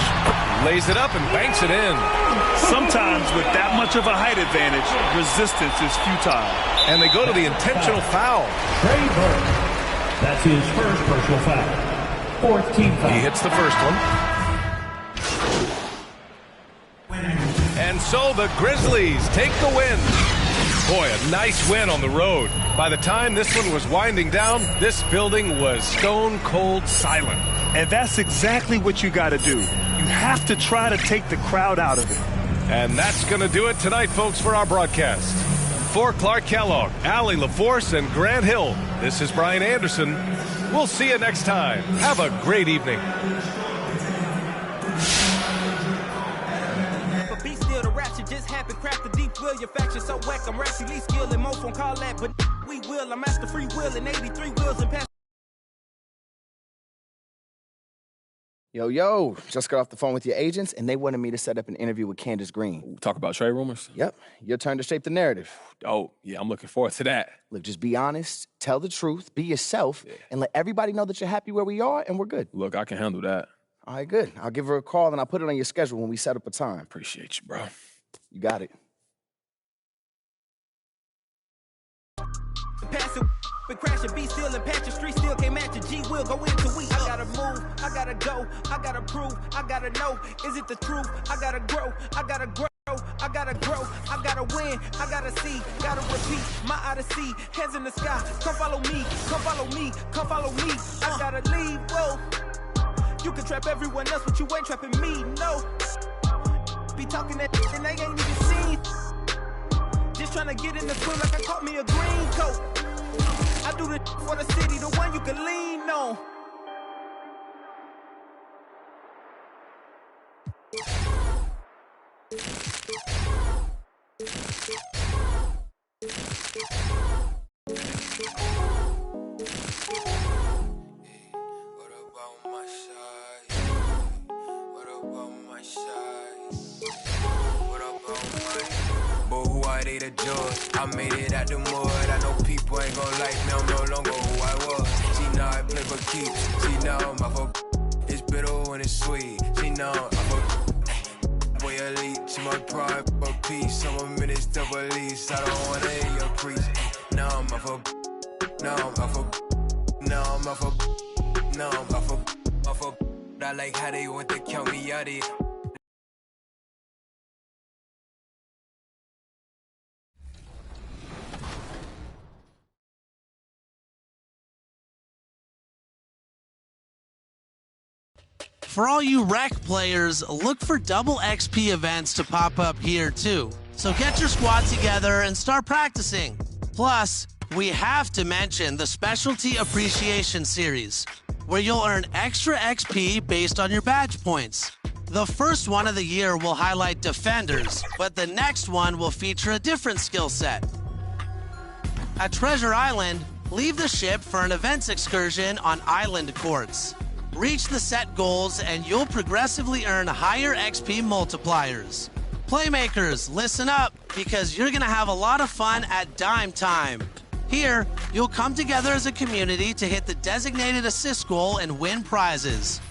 lays it up and banks it in. Sometimes with that much of a height advantage, resistance is futile. And they go to the intentional foul. Trey Burke. That's his first personal foul. Fourth team foul. He hits the first one. And so the Grizzlies take the win. Boy, a nice win on the road. By the time this one was winding down, this building was stone cold silent. And that's exactly what you got to do. You have to try to take the crowd out of it. And that's going to do it tonight, folks, for our broadcast. For Clark Kellogg, Allie LaForce, and Grant Hill, this is Brian Anderson. We'll see you next time. Have a great evening. But be still, the rap shit just happened. Craft the deep will, your faction so whack. I'm racially skilled and most won't call that, but we will. I'm master free will and 83 wheels and pass. Yo, just got off the phone with your agents, and they wanted me to set up an interview with Candace Green. Talk about trade rumors? Yep. Your turn to shape the narrative. Oh, yeah, I'm looking forward to that. Look, just be honest, tell the truth, be yourself, and let everybody know that you're happy where we are, and we're good. Look, I can handle that. All right, good. I'll give her a call, and I'll put it on your schedule when we set up a time. Appreciate you, bro. You got it. Passing, but crashing, be still and patch your street still can't match a G will go into we. I gotta move, I gotta go, I gotta prove, I gotta know, is it the truth? I gotta grow, I gotta grow, I gotta grow, I gotta win, I gotta see, gotta repeat, my odyssey, hands in the sky, come follow me, come follow me, come follow me, I gotta leave, whoa. You can trap everyone else, but you ain't trapping me, no. Be talking that and they ain't even seen. Just trying to get in the swim like I caught me a green coat. I do the for the city, the one you can lean on. The judge. I made it out the mud. I know people ain't gon' like me. I'm no longer who I was. See now I play for keeps. See now I'm off of. It's bitter when it's sweet. See now I'm off of. Boy elite. See my pride for peace. I'm a minister police. I don't wanna hear your preach. Now I'm off of. Now I'm off of. Now I'm off of. Now I'm off of. Off of. I like how they want to count me out it. For all you rec players, look for double XP events to pop up here too. So get your squad together and start practicing. Plus, we have to mention the Specialty Appreciation Series, where you'll earn extra XP based on your badge points. The first one of the year will highlight defenders, but the next one will feature a different skill set. At Treasure Island, leave the ship for an events excursion on island courts. Reach the set goals and you'll progressively earn higher XP multipliers. Playmakers, listen up, because you're gonna have a lot of fun at Dime Time. Here, you'll come together as a community to hit the designated assist goal and win prizes.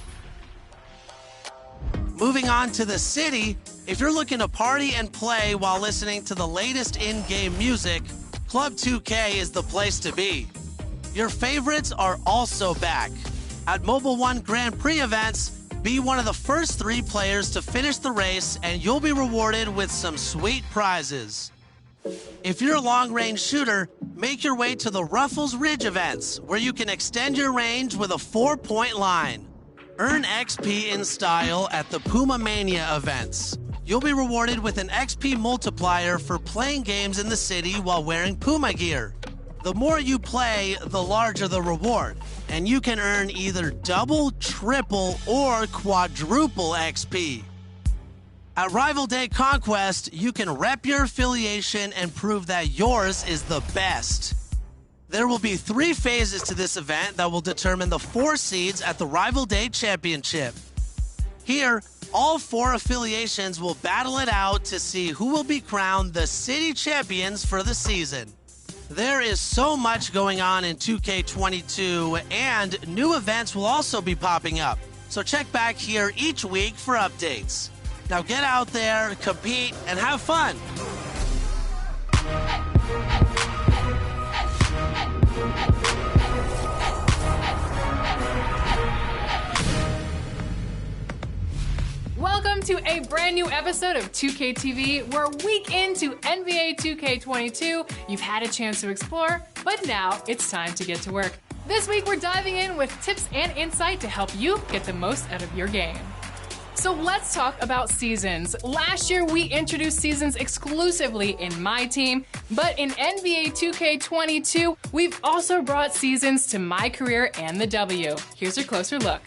Moving on to the city, if you're looking to party and play while listening to the latest in-game music, Club 2K is the place to be. Your favorites are also back. At Mobile One Grand Prix events, be one of the first 3 players to finish the race and you'll be rewarded with some sweet prizes. If you're a long-range shooter, make your way to the Ruffles Ridge events, where you can extend your range with a 4-point line. Earn XP in style at the Puma Mania events. You'll be rewarded with an XP multiplier for playing games in the city while wearing Puma gear. The more you play, the larger the reward, and you can earn either double, triple, or quadruple XP. At Rival Day Conquest, you can rep your affiliation and prove that yours is the best. There will be 3 phases to this event that will determine the 4 seeds at the Rival Day Championship. Here, all 4 affiliations will battle it out to see who will be crowned the city champions for the season. There is so much going on in 2K22, and new events will also be popping up. So check back here each week for updates. Now get out there, compete, and have fun. Welcome to a brand new episode of 2K TV, where week into NBA 2K22, you've had a chance to explore, but now it's time to get to work. This week, we're diving in with tips and insight to help you get the most out of your game. So let's talk about seasons. Last year, we introduced seasons exclusively in my team, but in NBA 2K22, we've also brought seasons to my career and the W. Here's a closer look.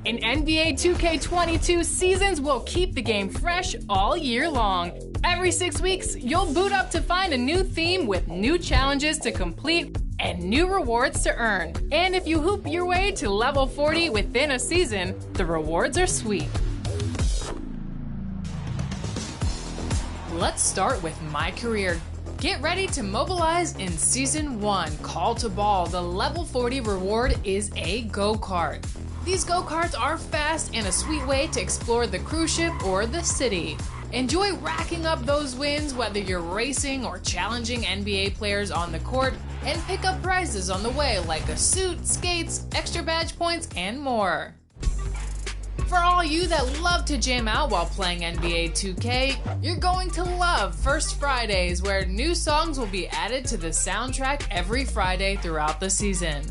In NBA 2K22, seasons will keep the game fresh all year long. Every 6 weeks, you'll boot up to find a new theme with new challenges to complete and new rewards to earn. And if you hoop your way to level 40 within a season, the rewards are sweet. Let's start with my career. Get ready to mobilize in Season 1, Call to Ball. The level 40 reward is a go-kart. These go-karts are fast and a sweet way to explore the cruise ship or the city. Enjoy racking up those wins, whether you're racing or challenging NBA players on the court, and pick up prizes on the way like a suit, skates, extra badge points, and more. For all you that love to jam out while playing NBA 2K, you're going to love First Fridays, where new songs will be added to the soundtrack every Friday throughout the season.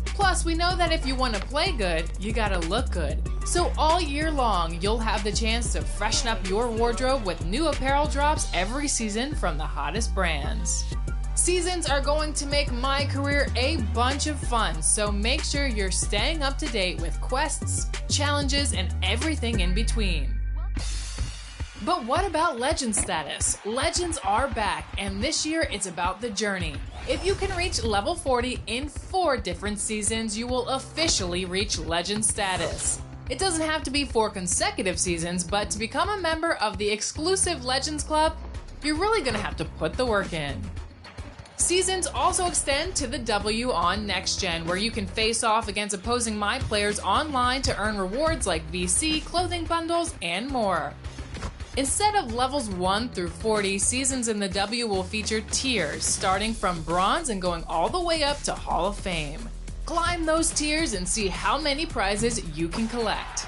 Plus, we know that if you want to play good, you gotta look good. So all year long, you'll have the chance to freshen up your wardrobe with new apparel drops every season from the hottest brands. Seasons are going to make my career a bunch of fun, so make sure you're staying up to date with quests, challenges, and everything in between. But what about Legend status? Legends are back, and this year it's about the journey. If you can reach level 40 in 4 different seasons, you will officially reach Legend status. It doesn't have to be 4 consecutive seasons, but to become a member of the exclusive Legends Club, you're really gonna have to put the work in. Seasons also extend to the W on Next Gen, where you can face off against opposing My players online to earn rewards like VC, clothing bundles, and more. Instead of levels 1 through 40, seasons in the W will feature tiers, starting from Bronze and going all the way up to Hall of Fame. Climb those tiers and see how many prizes you can collect.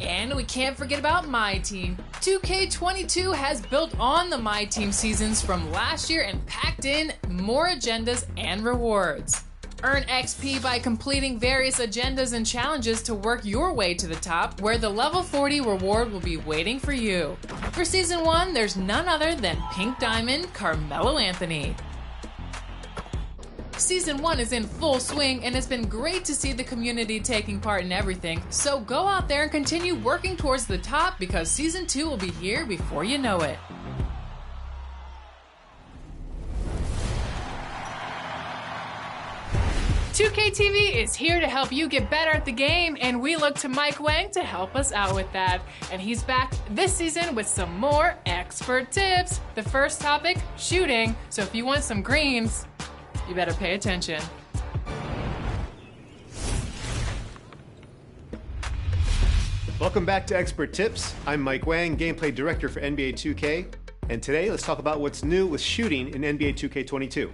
And we can't forget about My Team. 2K22 has built on the My Team seasons from last year and packed in more agendas and rewards. Earn XP by completing various agendas and challenges to work your way to the top, where the level 40 reward will be waiting for you. For Season 1, there's none other than Pink Diamond Carmelo Anthony. Season 1 is in full swing, and it's been great to see the community taking part in everything, so go out there and continue working towards the top, because Season 2 will be here before you know it. $2K TV is here to help you get better at the game, and we look to Mike Wang to help us out with that. And he's back this season with some more expert tips. The first topic, shooting. So if you want some greens, you better pay attention. Welcome back to Expert Tips. I'm Mike Wang, Gameplay Director for NBA 2K. And today, let's talk about what's new with shooting in NBA 2K22.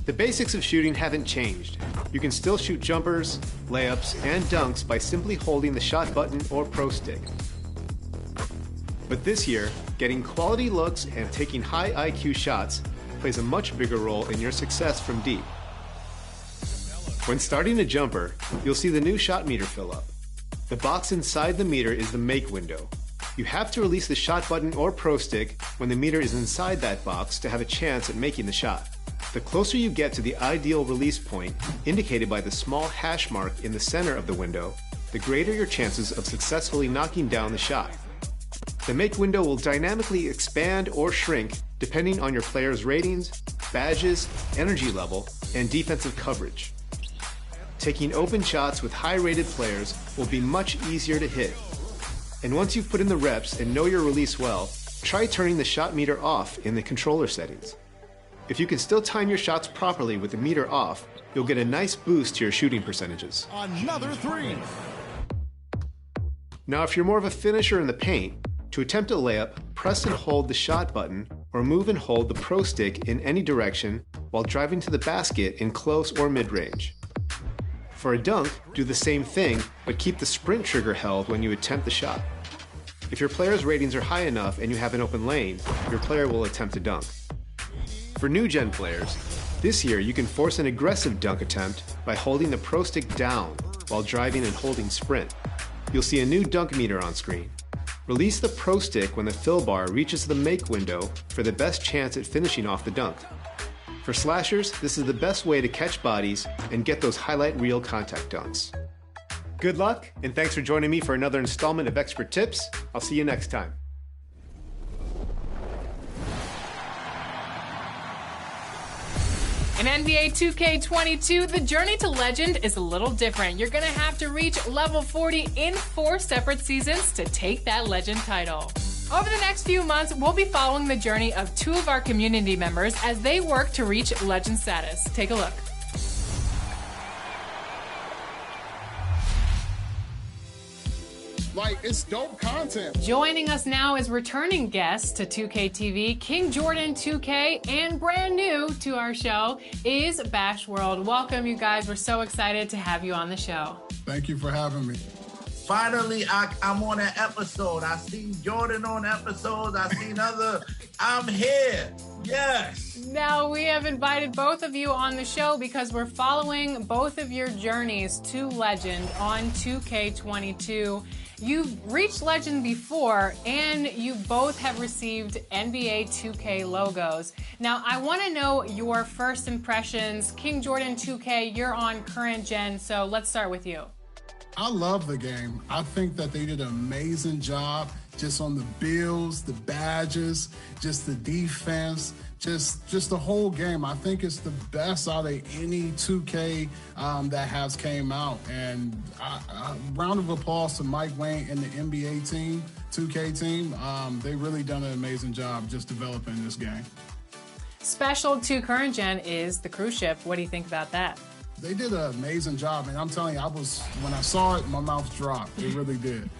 The basics of shooting haven't changed. You can still shoot jumpers, layups, and dunks by simply holding the shot button or pro stick. But this year, getting quality looks and taking high IQ shots plays a much bigger role in your success from deep. When starting a jumper, you'll see the new shot meter fill up. The box inside the meter is the make window. You have to release the shot button or pro stick when the meter is inside that box to have a chance at making the shot. The closer you get to the ideal release point, indicated by the small hash mark in the center of the window, the greater your chances of successfully knocking down the shot. The make window will dynamically expand or shrink depending on your player's ratings, badges, energy level, and defensive coverage. Taking open shots with high-rated players will be much easier to hit. And once you've put in the reps and know your release well, try turning the shot meter off in the controller settings. If you can still time your shots properly with the meter off, you'll get a nice boost to your shooting percentages. Another three. Now, if you're more of a finisher in the paint, to attempt a layup, press and hold the shot button or move and hold the pro stick in any direction while driving to the basket in close or mid-range. For a dunk, do the same thing, but keep the sprint trigger held when you attempt the shot. If your player's ratings are high enough and you have an open lane, your player will attempt a dunk. For new-gen players, this year you can force an aggressive dunk attempt by holding the pro stick down while driving and holding sprint. You'll see a new dunk meter on screen. Release the pro stick when the fill bar reaches the make window for the best chance at finishing off the dunk. For slashers, this is the best way to catch bodies and get those highlight reel contact dunks. Good luck, and thanks for joining me for another installment of Expert Tips. I'll see you next time. In NBA 2K22, the journey to legend is a little different. You're gonna have to reach level 40 in 4 separate seasons to take that legend title. Over the next few months, we'll be following the journey of 2 of our community members as they work to reach legend status. Take a look. Like, it's dope content. Joining us now is returning guest to 2K TV, King Jordan 2K, and brand new to our show is Bash World. Welcome, you guys. We're so excited to have you on the show. Thank you for having me. Finally, I'm on an episode. I seen Jordan on episodes. I seen other. I'm here. Yes. Now, we have invited both of you on the show because we're following both of your journeys to Legend on 2K22. You've reached Legend before, and you both have received NBA 2K logos. Now, I want to know your first impressions. King Jordan 2K, you're on current gen, so let's start with you. I love the game. I think that they did an amazing job just on the builds, the badges, just the defense, just the whole game. I think it's the best out of any 2K that has came out. And round of applause to Mike Wayne and the NBA team, 2K team. They really done an amazing job just developing this game. Special to current gen is the cruise ship. What do you think about that? They did an amazing job, and I'm telling you, when I saw it, my mouth dropped. It really did.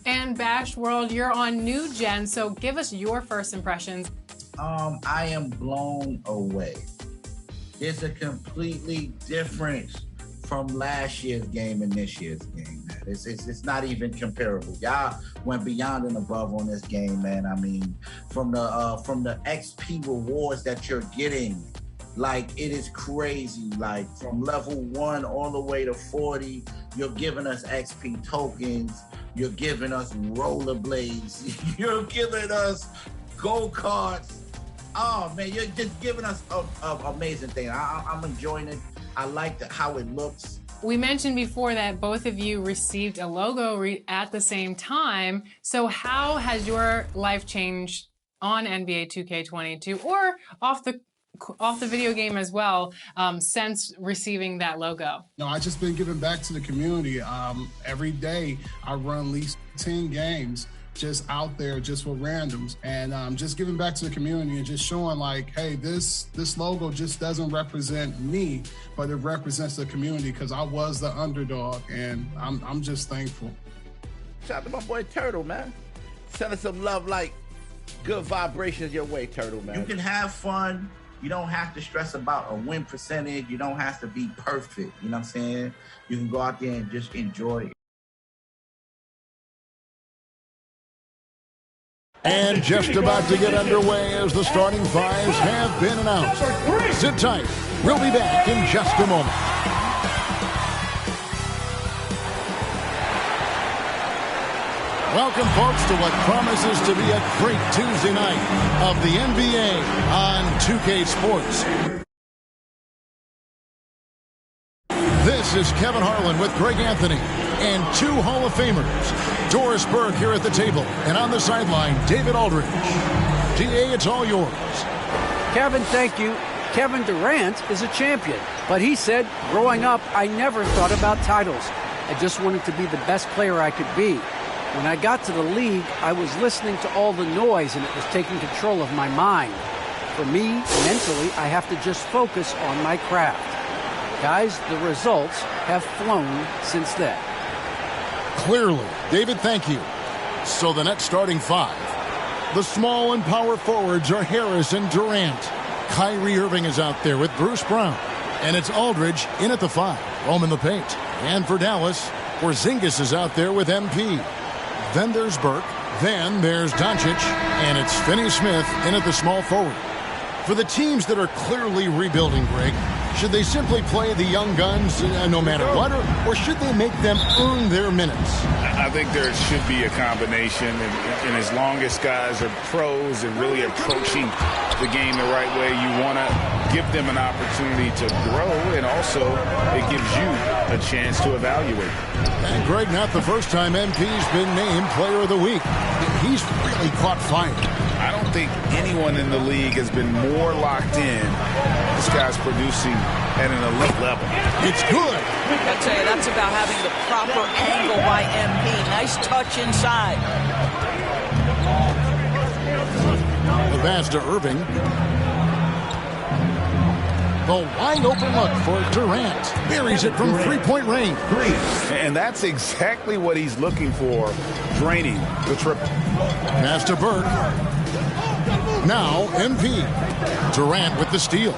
And Bash World, you're on new gen, so give us your first impressions. I am blown away. It's a completely difference from last year's game and this year's game, man. It's not even comparable. Y'all went beyond and above on this game, man. I mean, from the XP rewards that you're getting, like, it is crazy. Like, from level 1 all the way to 40, you're giving us XP tokens, you're giving us rollerblades, you're giving us go-karts. Oh, man, you're just giving us an amazing thing. I'm enjoying it. I like how it looks. We mentioned before that both of you received a logo at the same time. So how has your life changed on NBA 2K22 or off the video game as well since receiving that logo? No, I just been giving back to the community. Every day I run at least 10 games just out there just with randoms, and just giving back to the community and just showing like, hey, this logo just doesn't represent me, but it represents the community because I was the underdog, and I'm just thankful. Shout out to my boy Turtle, man. Sending some love, like good vibrations your way, Turtle, man. You can have fun. You don't have to stress about a win percentage. You don't have to be perfect. You know what I'm saying? You can go out there and just enjoy it. And just about to get underway as the starting fives have been announced. Sit tight. We'll be back in just a moment. Welcome, folks, to what promises to be a great Tuesday night of the NBA on 2K Sports. This is Kevin Harlan with Greg Anthony and two Hall of Famers, Doris Burke here at the table, and on the sideline, David Aldridge. DA, it's all yours. Kevin, thank you. Kevin Durant is a champion, but he said, growing up, I never thought about titles. I just wanted to be the best player I could be. When I got to the league, I was listening to all the noise, and it was taking control of my mind. For me, mentally, I have to just focus on my craft. Guys, the results have flown since then. Clearly. David, thank you. So the next starting five. The small and power forwards are Harris and Durant. Kyrie Irving is out there with Bruce Brown. And it's Aldridge in at the 5, roaming the paint. And for Dallas, Porzingis is out there with MP. Then there's Burke. Then there's Doncic. And it's Finney-Smith in at the small forward. For the teams that are clearly rebuilding, Greg, should they simply play the young guns no matter what, or should they make them earn their minutes? I think there should be a combination, and as long as guys are pros and really approaching the game the right way, you want to give them an opportunity to grow, and also it gives you a chance to evaluate. And Greg, not the first time MP's been named Player of the Week. He's really caught fire. I don't think anyone in the league has been more locked in. This guy's producing at an elite level. It's good. I tell you, that's about having the proper angle by MP. Nice touch inside. The pass to Irving. The wide open look for Durant. Buries it from three-point range. And that's exactly what he's looking for, draining the triple. Pass to Burke. Now MP. Durant with the steal.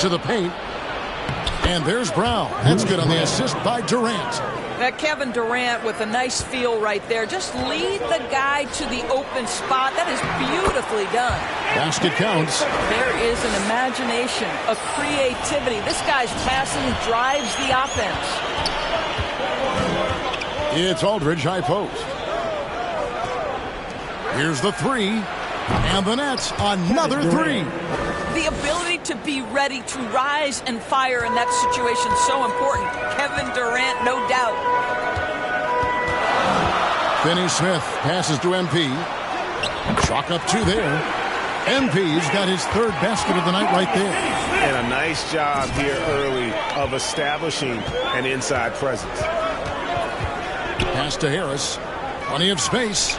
To the paint. And there's Brown. That's good on the assist by Durant. That Kevin Durant with a nice feel right there. Just lead the guy to the open spot. That is beautifully done. Basket counts. There is an imagination, a creativity. This guy's passing drives the offense. It's Aldridge, high post. Here's the three. And the Nets, another three. The ability to be ready to rise and fire in that situation is so important. Kevin Durant, no doubt. Finney-Smith passes to MP. Chalk up two there. MP's got his third basket of the night right there. And a nice job here early of establishing an inside presence. Pass to Harris. Plenty of space.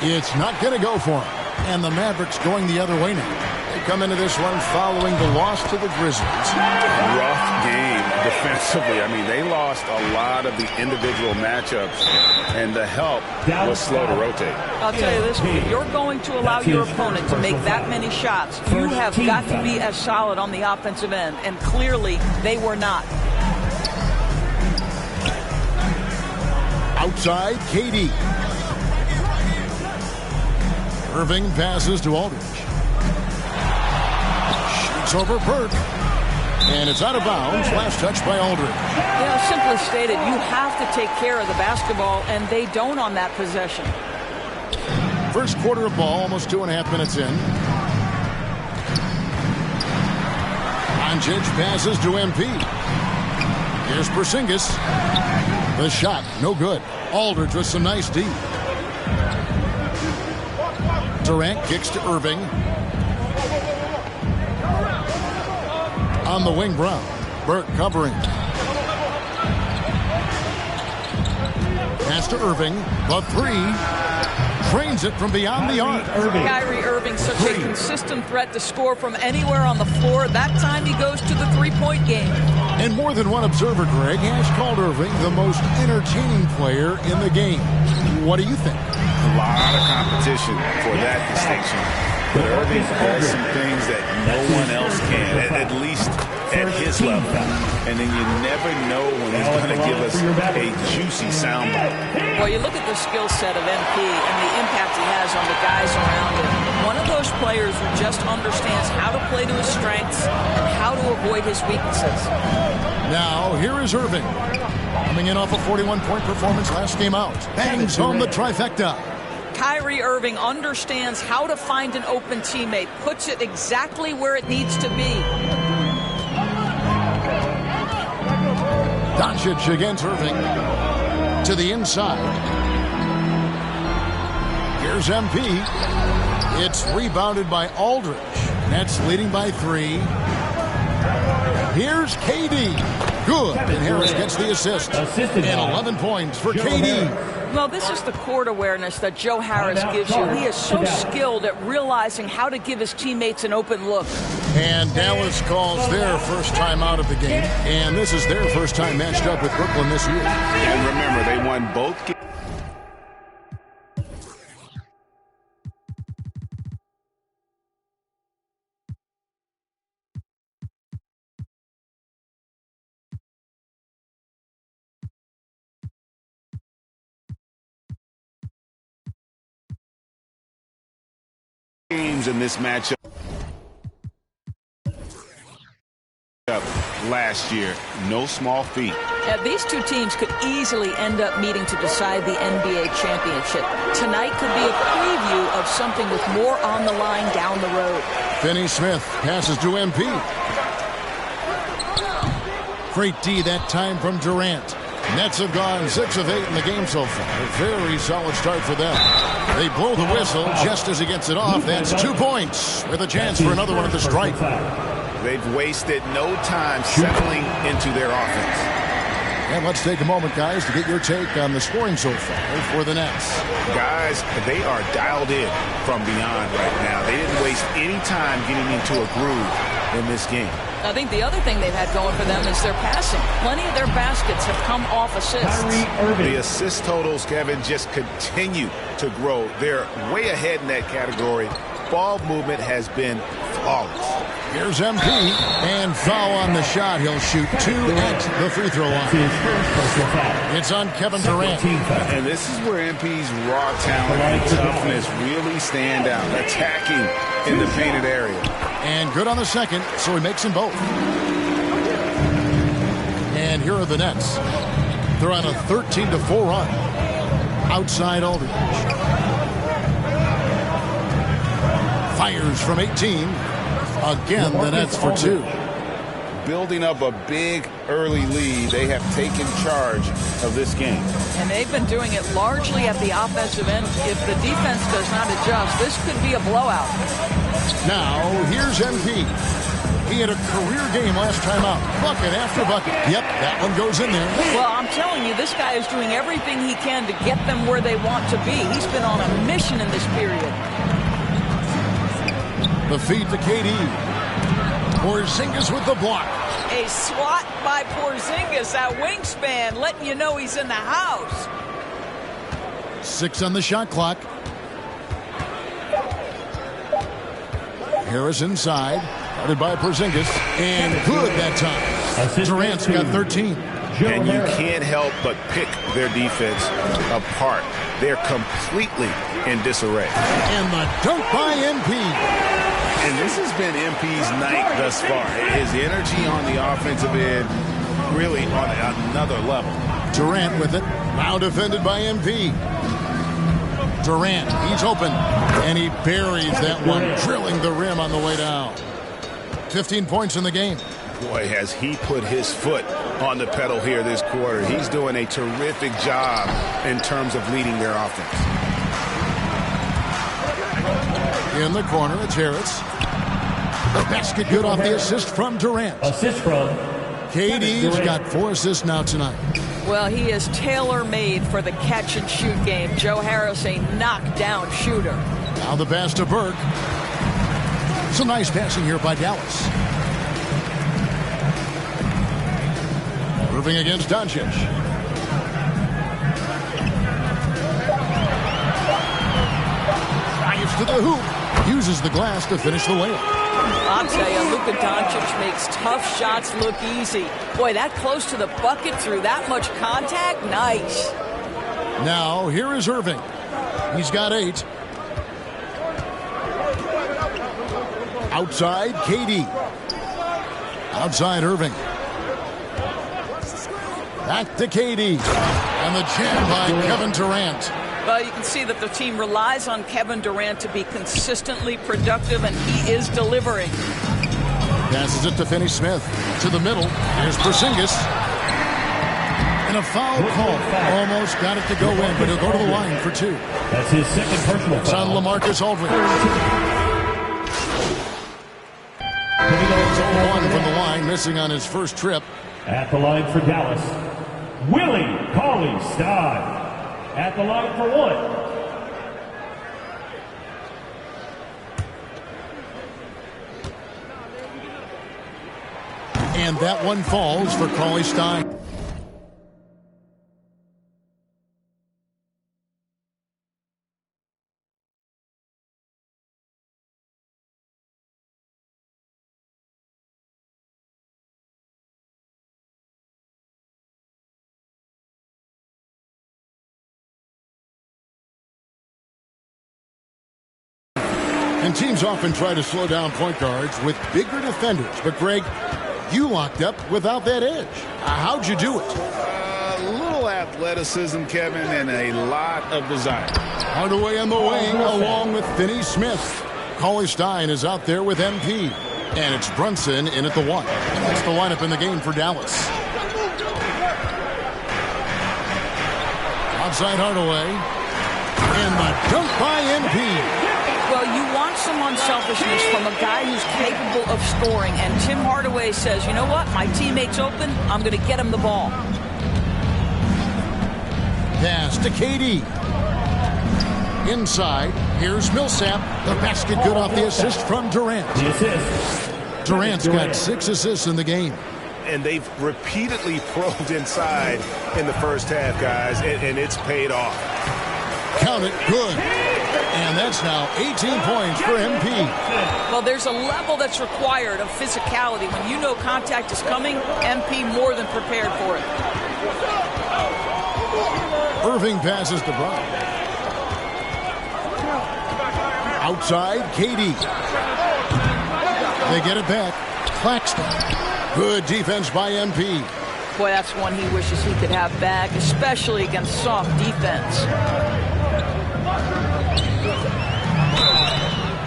It's not going to go for him. And the Mavericks going the other way now. They come into this one following the loss to the Grizzlies. Rough game defensively. I mean, they lost a lot of the individual matchups, and the help was slow to rotate. I'll tell you this, if you're going to allow your opponent to make that many shots, you have got to be as solid on the offensive end, and clearly they were not. Outside, KD. Irving passes to Aldridge. Shoots over Burke. And it's out of bounds. Last touch by Aldridge. You know, simply stated, you have to take care of the basketball, and they don't on that possession. First quarter of ball, almost 2.5 minutes in. Doncic passes to MP. Here's Porzingis. The shot, no good. Aldridge with some nice D. Durant kicks to Irving. On the wing, Brown. Burke covering. Pass to Irving. The three. Trains it from beyond the arc. Kyrie Irving, such a consistent threat to score from anywhere on the floor. That time he goes to the three-point game. And more than one observer, Greg, has called Irving the most entertaining player in the game. What do you think? A lot of competition for that distinction. But Irving does some things that no one else can, at least at his level. And then you never know when he's going to give us a juicy soundbite. Well, you look at the skill set of MP and the impact he has on the guys around him. One of those players who just understands how to play to his strengths and how to avoid his weaknesses. Now, here is Irving. Coming in off a 41-point performance last game out. Bangs home the trifecta. Kyrie Irving understands how to find an open teammate, puts it exactly where it needs to be. Doncic against Irving. To the inside. Here's MP. It's rebounded by Aldridge. Nets leading by 3. Here's KD. Good. And Harris gets the assist. And 11 points for KD. Well, this is the court awareness that Joe Harris gives you. He is so skilled at realizing how to give his teammates an open look. And Dallas calls their first time out of the game. And this is their first time matched up with Brooklyn this year. And remember, they won both games. In this matchup last year. No small feat. Yeah, these two teams could easily end up meeting to decide the NBA championship. Tonight could be a preview of something with more on the line down the road. Finney-Smith passes to MP. Great D that time from Durant. Nets have gone 6 of 8 in the game so far. A very solid start for them. They blow the whistle just as he gets it off. That's 2 points with a chance for another one at the stripe. They've wasted no time settling into their offense. And let's take a moment, guys, to get your take on the scoring so far for the Nets. Guys, they are dialed in from beyond right now. They didn't waste any time getting into a groove in this game. I think the other thing they've had going for them is their passing. Plenty of their baskets have come off assists. The assist totals, Kevin, just continue to grow. They're way ahead in that category. Ball movement has been flawless. Here's MP, and foul on the shot. He'll shoot 2 at the free throw line. It's on Kevin Durant. And this is where MP's raw talent and toughness really stand out, attacking in the painted area. And good on the second, so he makes them both. And here are the Nets. They're on a 13-4 run. Outside Aldridge. Fires from 18. Again, the Nets for 2. Building up a big early lead, they have taken charge of this game. And they've been doing it largely at the offensive end. If the defense does not adjust, this could be a blowout. Now, here's MP. He had a career game last time out. Bucket after bucket. Yep, that one goes in there. Well, I'm telling you, this guy is doing everything he can to get them where they want to be. He's been on a mission in this period. The feed to KD. Porzingis with the block. A swat by Porzingis, that wingspan, letting you know he's in the house. 6 on the shot clock. Harris inside. Guarded by Porzingis. And good that time. Durant's got 13. And you can't help but pick their defense apart. They're completely in disarray. And the dunk by MP. And this has been MP's night thus far. His energy on the offensive end really on another level. Durant with it. Now defended by MP. Durant, he's open. And he buries that one, drilling the rim on the way down. 15 points in the game. Boy, has he put his foot on the pedal here this quarter. He's doing a terrific job in terms of leading their offense. In the corner, it's Harris. The basket good off the assist from Durant. Assist from KD's got 4 assists now tonight. Well, he is tailor-made for the catch-and-shoot game. Joe Harris, a knockdown shooter. Now the pass to Burke. Some nice passing here by Dallas. Irving against Doncic. Drives to the hoop. Uses the glass to finish the layup. I'll tell you, Luka Doncic makes tough shots look easy. Boy, that close to the bucket through that much contact, nice. Now, here is Irving. He's got 8. Outside, KD. Outside, Irving. Back to KD. And the jam by Kevin Durant. Well, you can see that the team relies on Kevin Durant to be consistently productive, and he is delivering. Passes it to Finney-Smith. To the middle. Here's Porzingis. And a foul call. Almost got it to go in, but he'll go to the line for 2. That's his second personal it's foul. on LaMarcus Aldridge. 0-1 from the line, missing on his first trip. At the line for Dallas, Willie Cauley-Stein. At the line for 1. And that one falls for Cauley-Stein. And teams often try to slow down point guards with bigger defenders. But, Greg, you locked up without that edge. How'd you do it? A little athleticism, Kevin, and a lot of desire. Hardaway on the wing along with Finney-Smith. Cauley-Stein is out there with MP. And it's Brunson in at the 1. That's the lineup in the game for Dallas. Outside Hardaway. And the dunk by MP. Well, you want some unselfishness from a guy who's capable of scoring. And Tim Hardaway says, you know what? My teammate's open. I'm going to get him the ball. Pass to KD. Inside. Here's Millsap. The basket good off the assist from Durant. The assist. Durant's got 6 assists in the game. And they've repeatedly probed inside in the first half, guys, and it's paid off. Count it. Good. And that's now 18 points for MP. Well, there's a level that's required of physicality. When you know contact is coming, MP more than prepared for it. Irving passes to Brown. Outside, KD. They get it back. Claxton. Good defense by MP. Boy, that's one he wishes he could have back, especially against soft defense.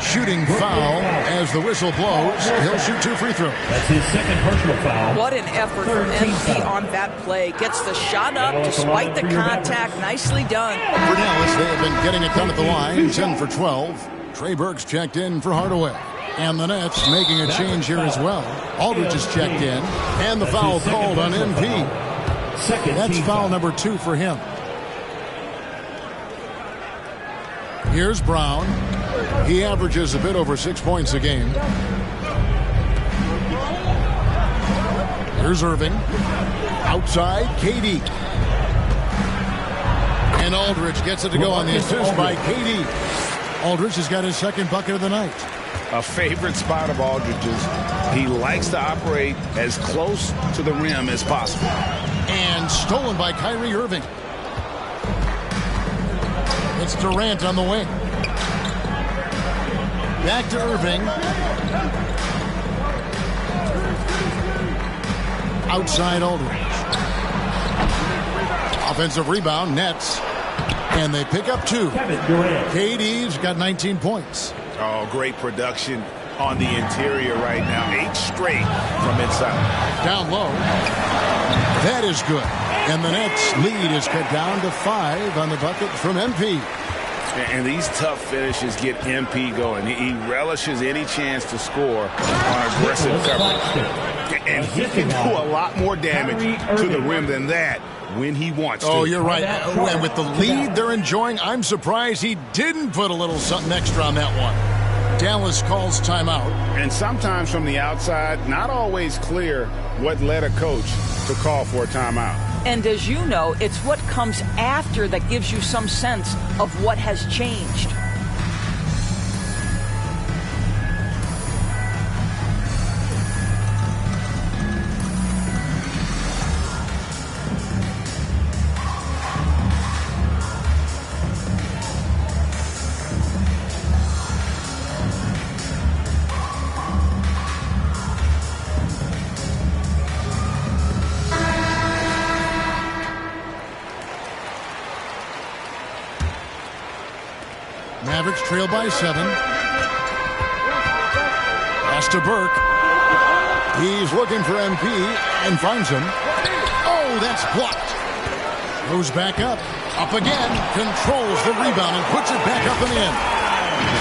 Shooting foul as the whistle blows. He'll shoot 2 free throws. That's his second personal foul. What an effort from MP on that play. Gets the shot up despite the contact. Nicely done. For Dallas, they have been getting it done at the line. 10 for 12. Trey Burke's checked in for Hardaway. And the Nets making a change here as well. Aldridge is checked in. And the foul called on MP. That's foul number 2 for him. Here's Brown. He averages a bit over 6 points a game. Here's Irving. Outside, KD. And Aldridge gets it to go on the assist by KD. Aldridge has got his second bucket of the night. A favorite spot of Aldridge's. He likes to operate as close to the rim as possible. And stolen by Kyrie Irving. It's Durant on the wing. Back to Irving. Outside Aldridge. Offensive rebound, Nets. And they pick up 2. KD's got 19 points. Oh, great production on the interior right now. 8 straight from inside. Down low. That is good. And the Nets lead is cut down to 5 on the bucket from MP. And these tough finishes get MP going. He relishes any chance to score on aggressive coverage. And he can do a lot more damage to the rim than that when he wants to. Oh, you're right. And with the lead they're enjoying, I'm surprised he didn't put a little something extra on that one. Dallas calls timeout. And sometimes from the outside, not always clear what led a coach to call for a timeout. And as you know, it's what comes after that gives you some sense of what has changed. Mavericks trail by 7. Pass to Burke. He's looking for MP and finds him. Oh, that's blocked. Goes back up. Up again. Controls the rebound and puts it back up and in.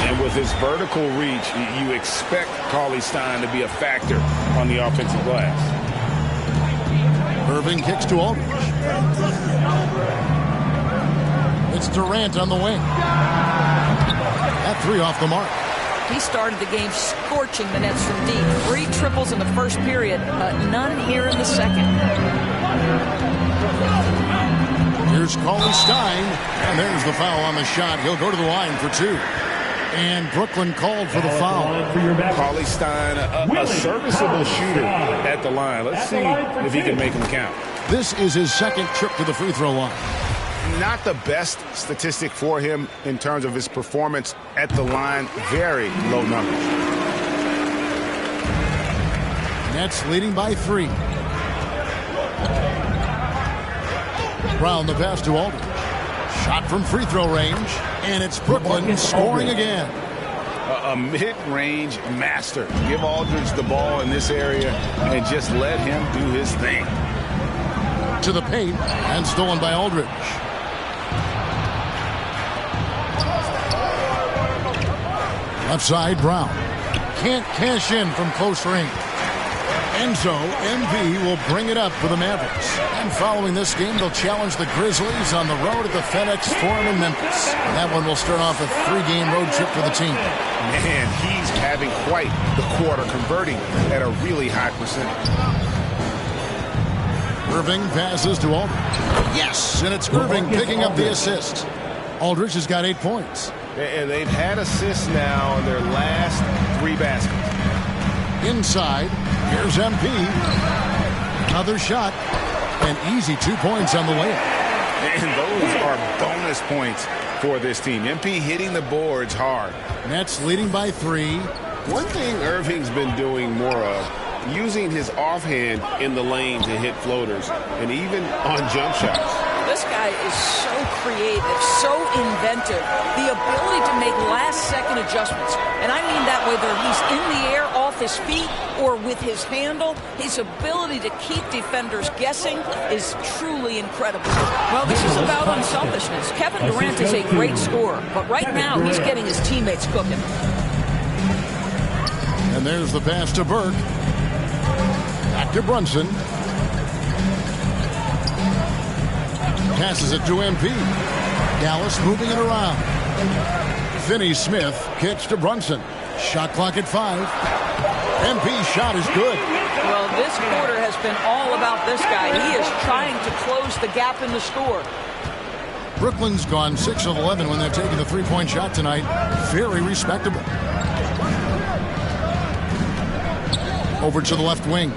And with his vertical reach, you expect Cauley-Stein to be a factor on the offensive glass. Irving kicks to Aldridge. It's Durant on the wing. That 3 off the mark. He started the game scorching the Nets from deep. 3 triples in the first period, none here in the second. Here's Cauley-Stein, and there's the foul on the shot. He'll go to the line for 2. And Brooklyn called for the foul. Cauley-Stein, a serviceable shooter at the line. Let's see if he can make him count. This is his second trip to the free throw line. Not the best statistic for him in terms of his performance at the line. Very low numbers. Nets leading by 3. Brown the pass to Aldridge. Shot from free throw range. And it's Brooklyn scoring again. A mid-range master. Give Aldridge the ball in this area and just let him do his thing. To the paint and stolen by Aldridge. Left side, Brown. Can't cash in from close range. And so, MV will bring it up for the Mavericks. And following this game, they'll challenge the Grizzlies on the road at the FedEx Forum in Memphis. That one will start off a 3-game road trip for the team. Man, he's having quite the quarter, converting at a really high percentage. Irving passes to Aldridge. Yes, and it's Irving picking up the assist. Aldridge has got 8 points. And they've had assists now in their last 3 baskets. Inside, here's MP. Another shot. An easy 2 points on the layup. And those are bonus points for this team. MP hitting the boards hard. Nets leading by 3. One thing Irving's been doing more of, using his offhand in the lane to hit floaters, and even on jump shots. This guy is so creative, so inventive. The ability to make last-second adjustments. And I mean that whether he's in the air off his feet or with his handle, his ability to keep defenders guessing is truly incredible. Well, this is about unselfishness. Kevin Durant is a great scorer, but right now he's getting his teammates cooking. And there's the pass to Burke. Back to Brunson. Passes it to MP. Dallas moving it around. Finney-Smith kicks to Brunson. Shot clock at 5. MP's shot is good. Well, this quarter has been all about this guy. He is trying to close the gap in the score. Brooklyn's gone 6 of 11 when they're taking the three-point shot tonight. Very respectable. Over to the left wing.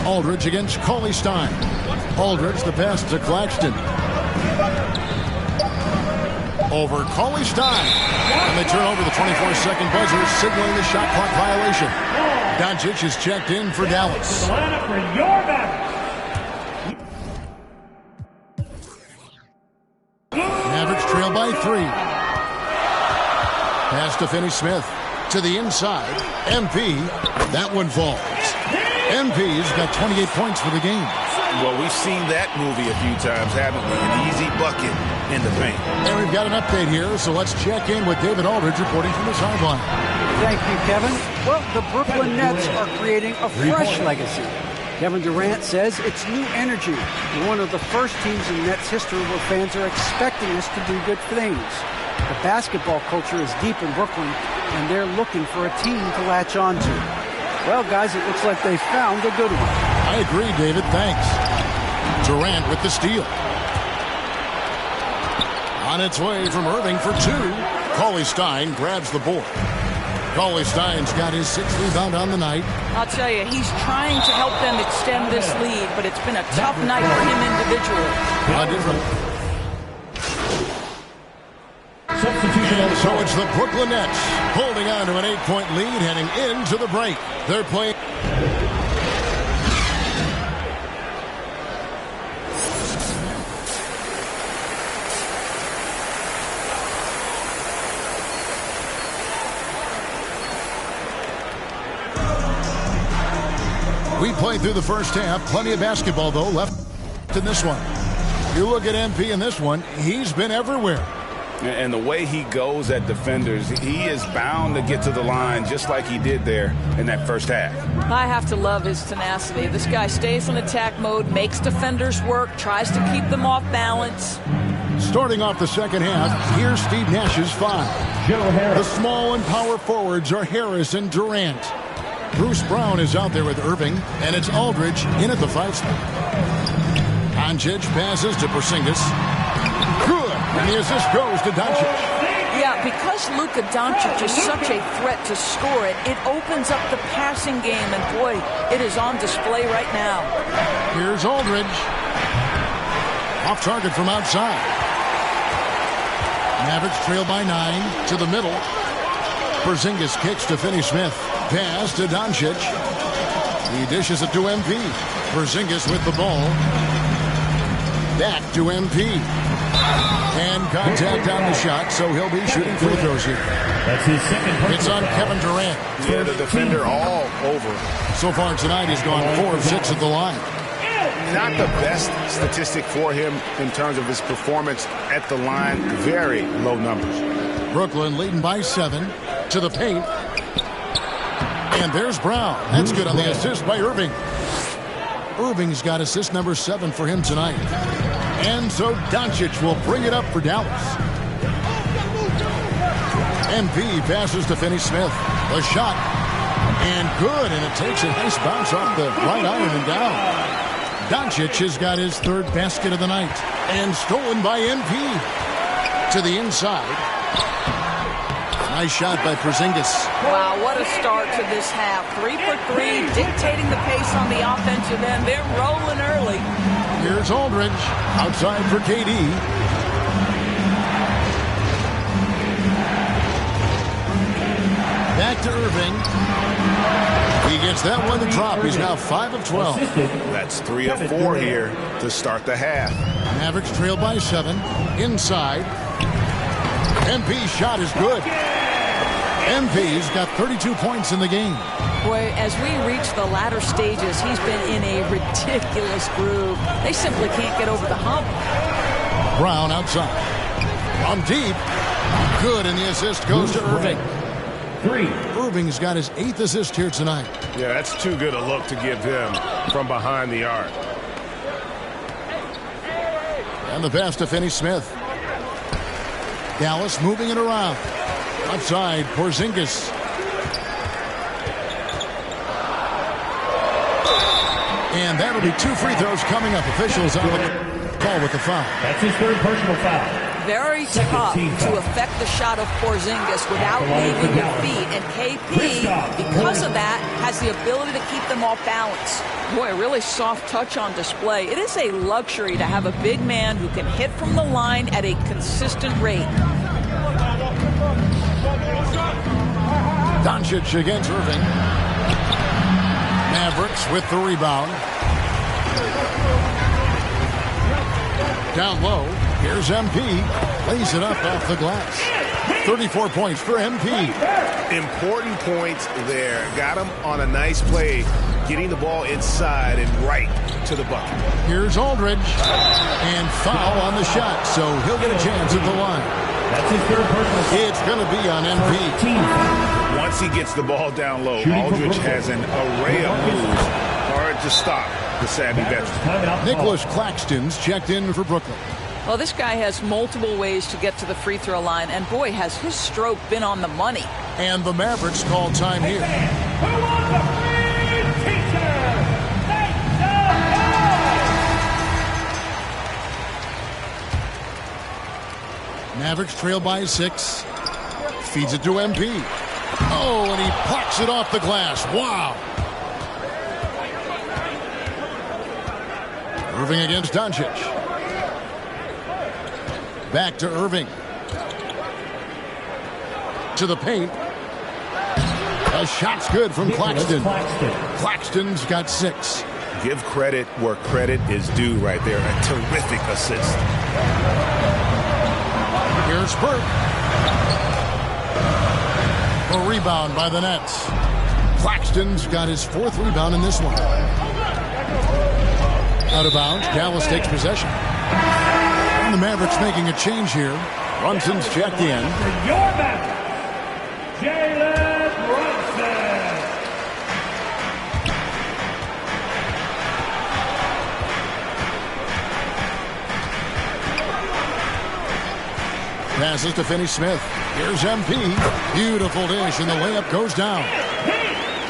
Aldridge against Cauley-Stein. Aldridge, the pass to Claxton. Over Cauley-Stein. And they turn over the 24-second buzzer, signaling the shot clock violation. Doncic is checked in for Dallas. Lineup for your Mavericks trail by 3. Pass to Finney-Smith. To the inside. MP. That one falls. MP's got 28 points for the game. Well, we've seen that movie a few times, haven't we? An easy bucket in the paint. And we've got an update here, so let's check in with David Aldridge reporting from the sideline. Thank you, Kevin. Well, the Brooklyn Nets are creating a fresh legacy. Kevin Durant says it's new energy. We're one of the first teams in Nets history where fans are expecting us to do good things. The basketball culture is deep in Brooklyn, and they're looking for a team to latch on to. Well, guys, it looks like they found a good one. I agree, David. Thanks. Durant with the steal. On its way from Irving for 2. Cauley-Stein grabs the board. Cauley-Stein's got his 6th rebound on the night. I'll tell you, he's trying to help them extend this lead, but it's been a tough night for him individually. And so it's the Brooklyn Nets holding on to an 8-point lead heading into the break. They're playing. We played through the first half. Plenty of basketball, though, left in this one. You look at MP in this one, he's been everywhere. And the way he goes at defenders, he is bound to get to the line just like he did there in that first half. I have to love his tenacity. This guy stays in attack mode, makes defenders work, tries to keep them off balance. Starting off the second half, here's Steve Nash's 5. The small and power forwards are Harris and Durant. Bruce Brown is out there with Irving, and it's Aldridge in at the 5 spot. Doncic passes to Porzingis. Good, and the assist goes to Doncic. Yeah, because Luka Doncic is such a threat to score it, it opens up the passing game, and boy, it is on display right now. Here's Aldridge. Off target from outside. Mavericks trail by 9 to the middle. Porzingis kicks to Finney-Smith. Pass to Doncic. He dishes it to MP. Porzingis with the ball. Back to MP. And contact on the shot, so he'll be shooting free throws here. That's his second. It's on Kevin Durant. Yeah, the defender all over. So far tonight, he's gone 4 of 6 at the line. Not the best statistic for him in terms of his performance at the line. Very low numbers. Brooklyn leading by 7 to the paint. And there's Brown. That's good on the assist by Irving. Irving's got assist number 7 for him tonight. And so Doncic will bring it up for Dallas. MP passes to Finney-Smith. A shot. And good. And it takes a nice bounce off the right iron and down. Doncic has got his third basket of the night. And stolen by MP. To the inside. Nice shot by Porzingis. Wow, what a start to this half. 3 for 3, dictating the pace on the offensive end. They're rolling early. Here's Aldridge. Outside for KD. Back to Irving. He gets that one to drop. He's now 5 of 12. That's 3 of 4 here to start the half. Mavericks trail by 7. Inside. MP's shot is good. MP's got 32 points in the game. Boy, as we reach the latter stages, he's been in a ridiculous groove. They simply can't get over the hump. Brown outside. From deep. Good, and the assist goes to Irving. Irving's got his 8th assist here tonight. Yeah, that's too good a look to give him from behind the arc. And the pass to Finney-Smith. Dallas moving it around. Outside, Porzingis. And that'll be 2 free throws coming up. Officials on the call with the foul. That's his third personal foul. Very tough to affect the shot of Porzingis without leaving your feet. And KP, because of that, has the ability to keep them off balance. Boy, a really soft touch on display. It is a luxury to have a big man who can hit from the line at a consistent rate. Doncic against Irving. Mavericks with the rebound. Down low. Here's MP. Lays it up off the glass. 34 points for MP. Important points there. Got him on a nice play, getting the ball inside and right to the bucket. Here's Aldridge. And foul on the shot, so he'll get a chance at the line. That's his third personal. It's going to be on MP. Once he gets the ball down low, Aldridge has an array of moves. Hard to stop the savvy veteran. Nicholas Claxton's checked in for Brooklyn. Well, this guy has multiple ways to get to the free throw line, and boy, has his stroke been on the money. And the Mavericks call time here. Who wants a free t-shirt? Mavericks trail by 6. Feeds it to MP. Oh, and he plucks it off the glass. Wow. Irving against Doncic. Back to Irving. To the paint. A shot's good from Claxton. Claxton's got 6. Give credit where credit is due right there. A terrific assist. Here's Burke. A rebound by the Nets. Claxton's got his 4th rebound in this one. Out of bounds. Dallas takes possession. And the Mavericks making a change here. Brunson's checked in. Your Mavericks, Jalen Brunson. Passes to Finney-Smith. Here's MP. Beautiful dish, and the layup goes down.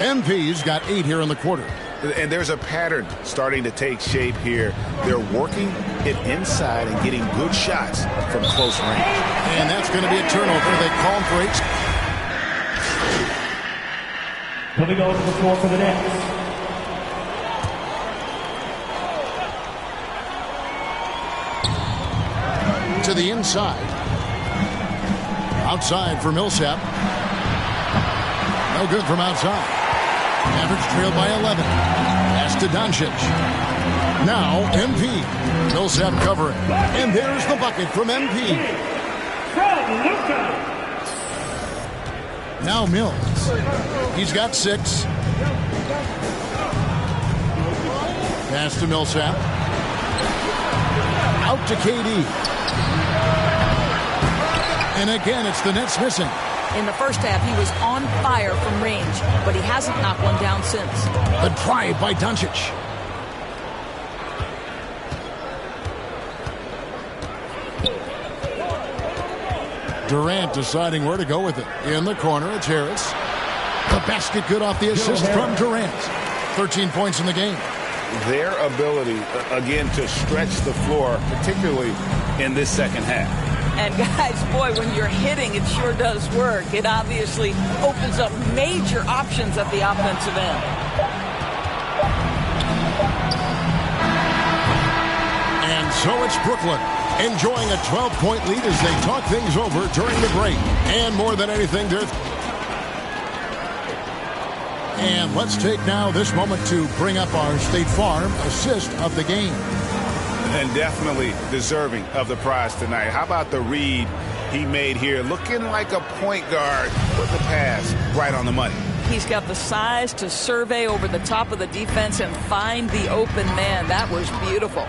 MP's got 8 here in the quarter. And there's a pattern starting to take shape here. They're working it inside and getting good shots from close range. And that's going to be a turnover. They call for 8. Coming over the floor for the Nets. To the inside. Outside for Millsap. No good from outside. Mavericks trail by 11. Pass to Doncic. Now MP. Millsap covering. And there's the bucket from MP. From Luka. Now Mills. He's got 6. Pass to Millsap. Out to KD. And again, it's the Nets missing. In the first half, he was on fire from range, but he hasn't knocked one down since. The drive by Doncic. Durant deciding where to go with it. In the corner, it's Harris. The basket good off the assist from Durant. 13 points in the game. their ability, again, to stretch the floor, particularly in this second half. And guys, boy, when you're hitting, it sure does work. It obviously opens up major options at the offensive end. And so it's Brooklyn enjoying a 12-point lead as they talk things over during the break. And more than anything, and let's take now this moment to bring up our State Farm assist of the game. And definitely deserving of the prize tonight. How about the read he made here? Looking like a point guard with the pass right on the money. He's got the size to survey over the top of the defense and find the open man. That was beautiful.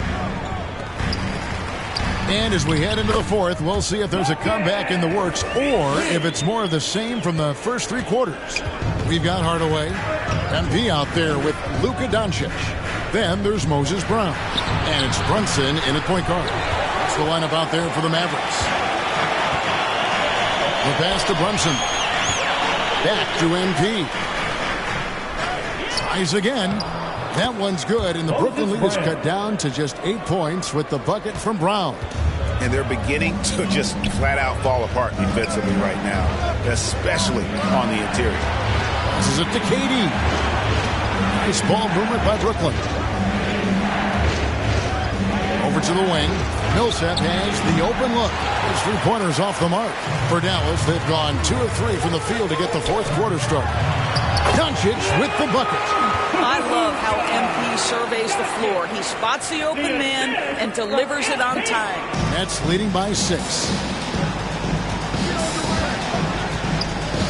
And as we head into the fourth, we'll see if there's a comeback in the works or if it's more of the same from the first three quarters. We've got Hardaway, MP out there with Luka Doncic. Then there's Moses Brown. And it's Brunson in at point guard. That's the lineup out there for the Mavericks. The pass to Brunson. Back to MP. Tries again. That one's good, and the Brooklyn lead is cut down to just 8 points with the bucket from Brown. And they're beginning to just flat out fall apart defensively right now, especially on the interior. This is it to KD. Nice ball movement by Brooklyn. Over to the wing. Millsap has the open look. His three-pointers off the mark. For Dallas, they've gone 2 of 3 from the field to get the fourth quarter start. Doncic with the bucket. I love how MP surveys the floor. He spots the open man and delivers it on time. That's leading by 6.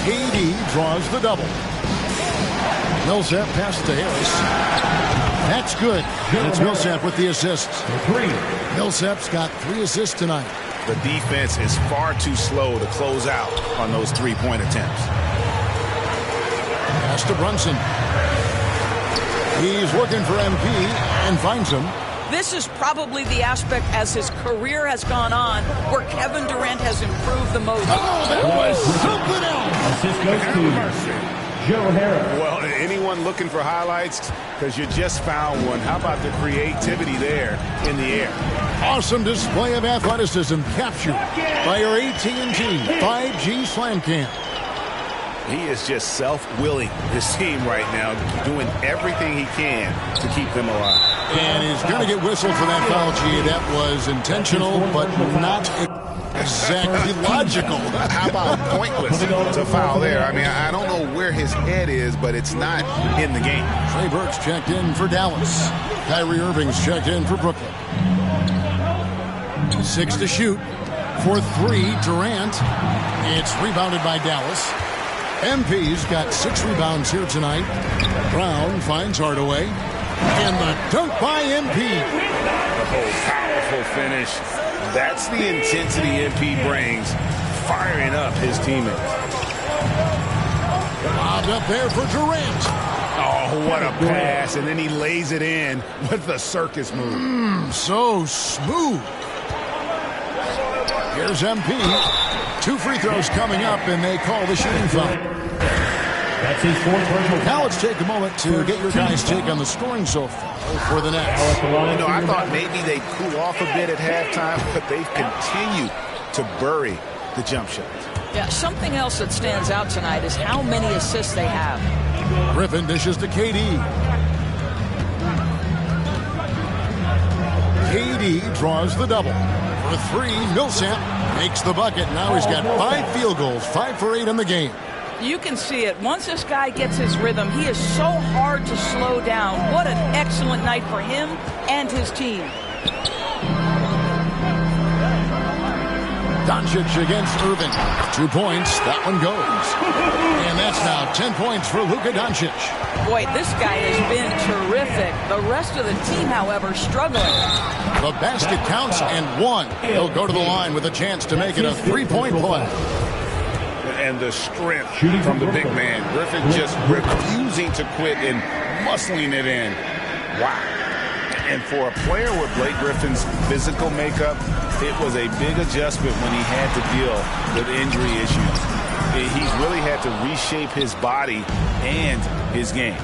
KD draws the double. Millsap passes to Harris. That's good. And it's Millsap with the assists. Millsap's got 3 assists tonight. The defense is far too slow to close out on those three-point attempts. Pass to Brunson. He's looking for MP and finds him. This is probably the aspect as his career has gone on where Kevin Durant has improved the most. Oh, that was something else. Assist goes to Joe Harris. Well, anyone looking for highlights, because you just found one. How about the creativity there in the air? Awesome display of athleticism captured by our AT&T 5G Slam Cam. He is just self-willing, this team right now, doing everything he can to keep them alive. And he's going to get whistled for that foul, G. That was intentional, but not exactly logical. How about pointless to foul there? I mean, I don't know where his head is, but it's not in the game. Trey Burke's checked in for Dallas. Kyrie Irving's checked in for Brooklyn. 6 to shoot. For 3, Durant. It's rebounded by Dallas. MP's got 6 rebounds here tonight. Brown finds Hardaway. And the dunk by MP. Oh, powerful finish. That's the intensity MP brings, firing up his teammates. Lobbed up there for Durant. Oh, what a pass. And then he lays it in with the circus move. So smooth. Here's MP. 2 free throws coming up, and they call the shooting foul. That's his fourth personal. Now let's take a moment to get your guys' take on the scoring so far for the Nets. I thought maybe they'd cool off a bit at halftime, but they've continued to bury the jump shots. Yeah, something else that stands out tonight is how many assists they have. Griffin dishes to KD. KD draws the double. For 3, Millsap makes the bucket. Now he's got 5 field goals, 5 for 8 in the game. You can see it. Once this guy gets his rhythm, he is so hard to slow down. What an excellent night for him and his team. Doncic against Irving. 2 points. That one goes. And that's now 10 points for Luka Doncic. Boy, this guy has been terrific. The rest of the team, however, struggling. The basket counts and 1. He'll go to the line with a chance to make it a 3-point play. And the strength from the big man. Griffin just refusing to quit and muscling it in. Wow. And for a player with Blake Griffin's physical makeup, it was a big adjustment when he had to deal with injury issues. He's really had to reshape his body and his game.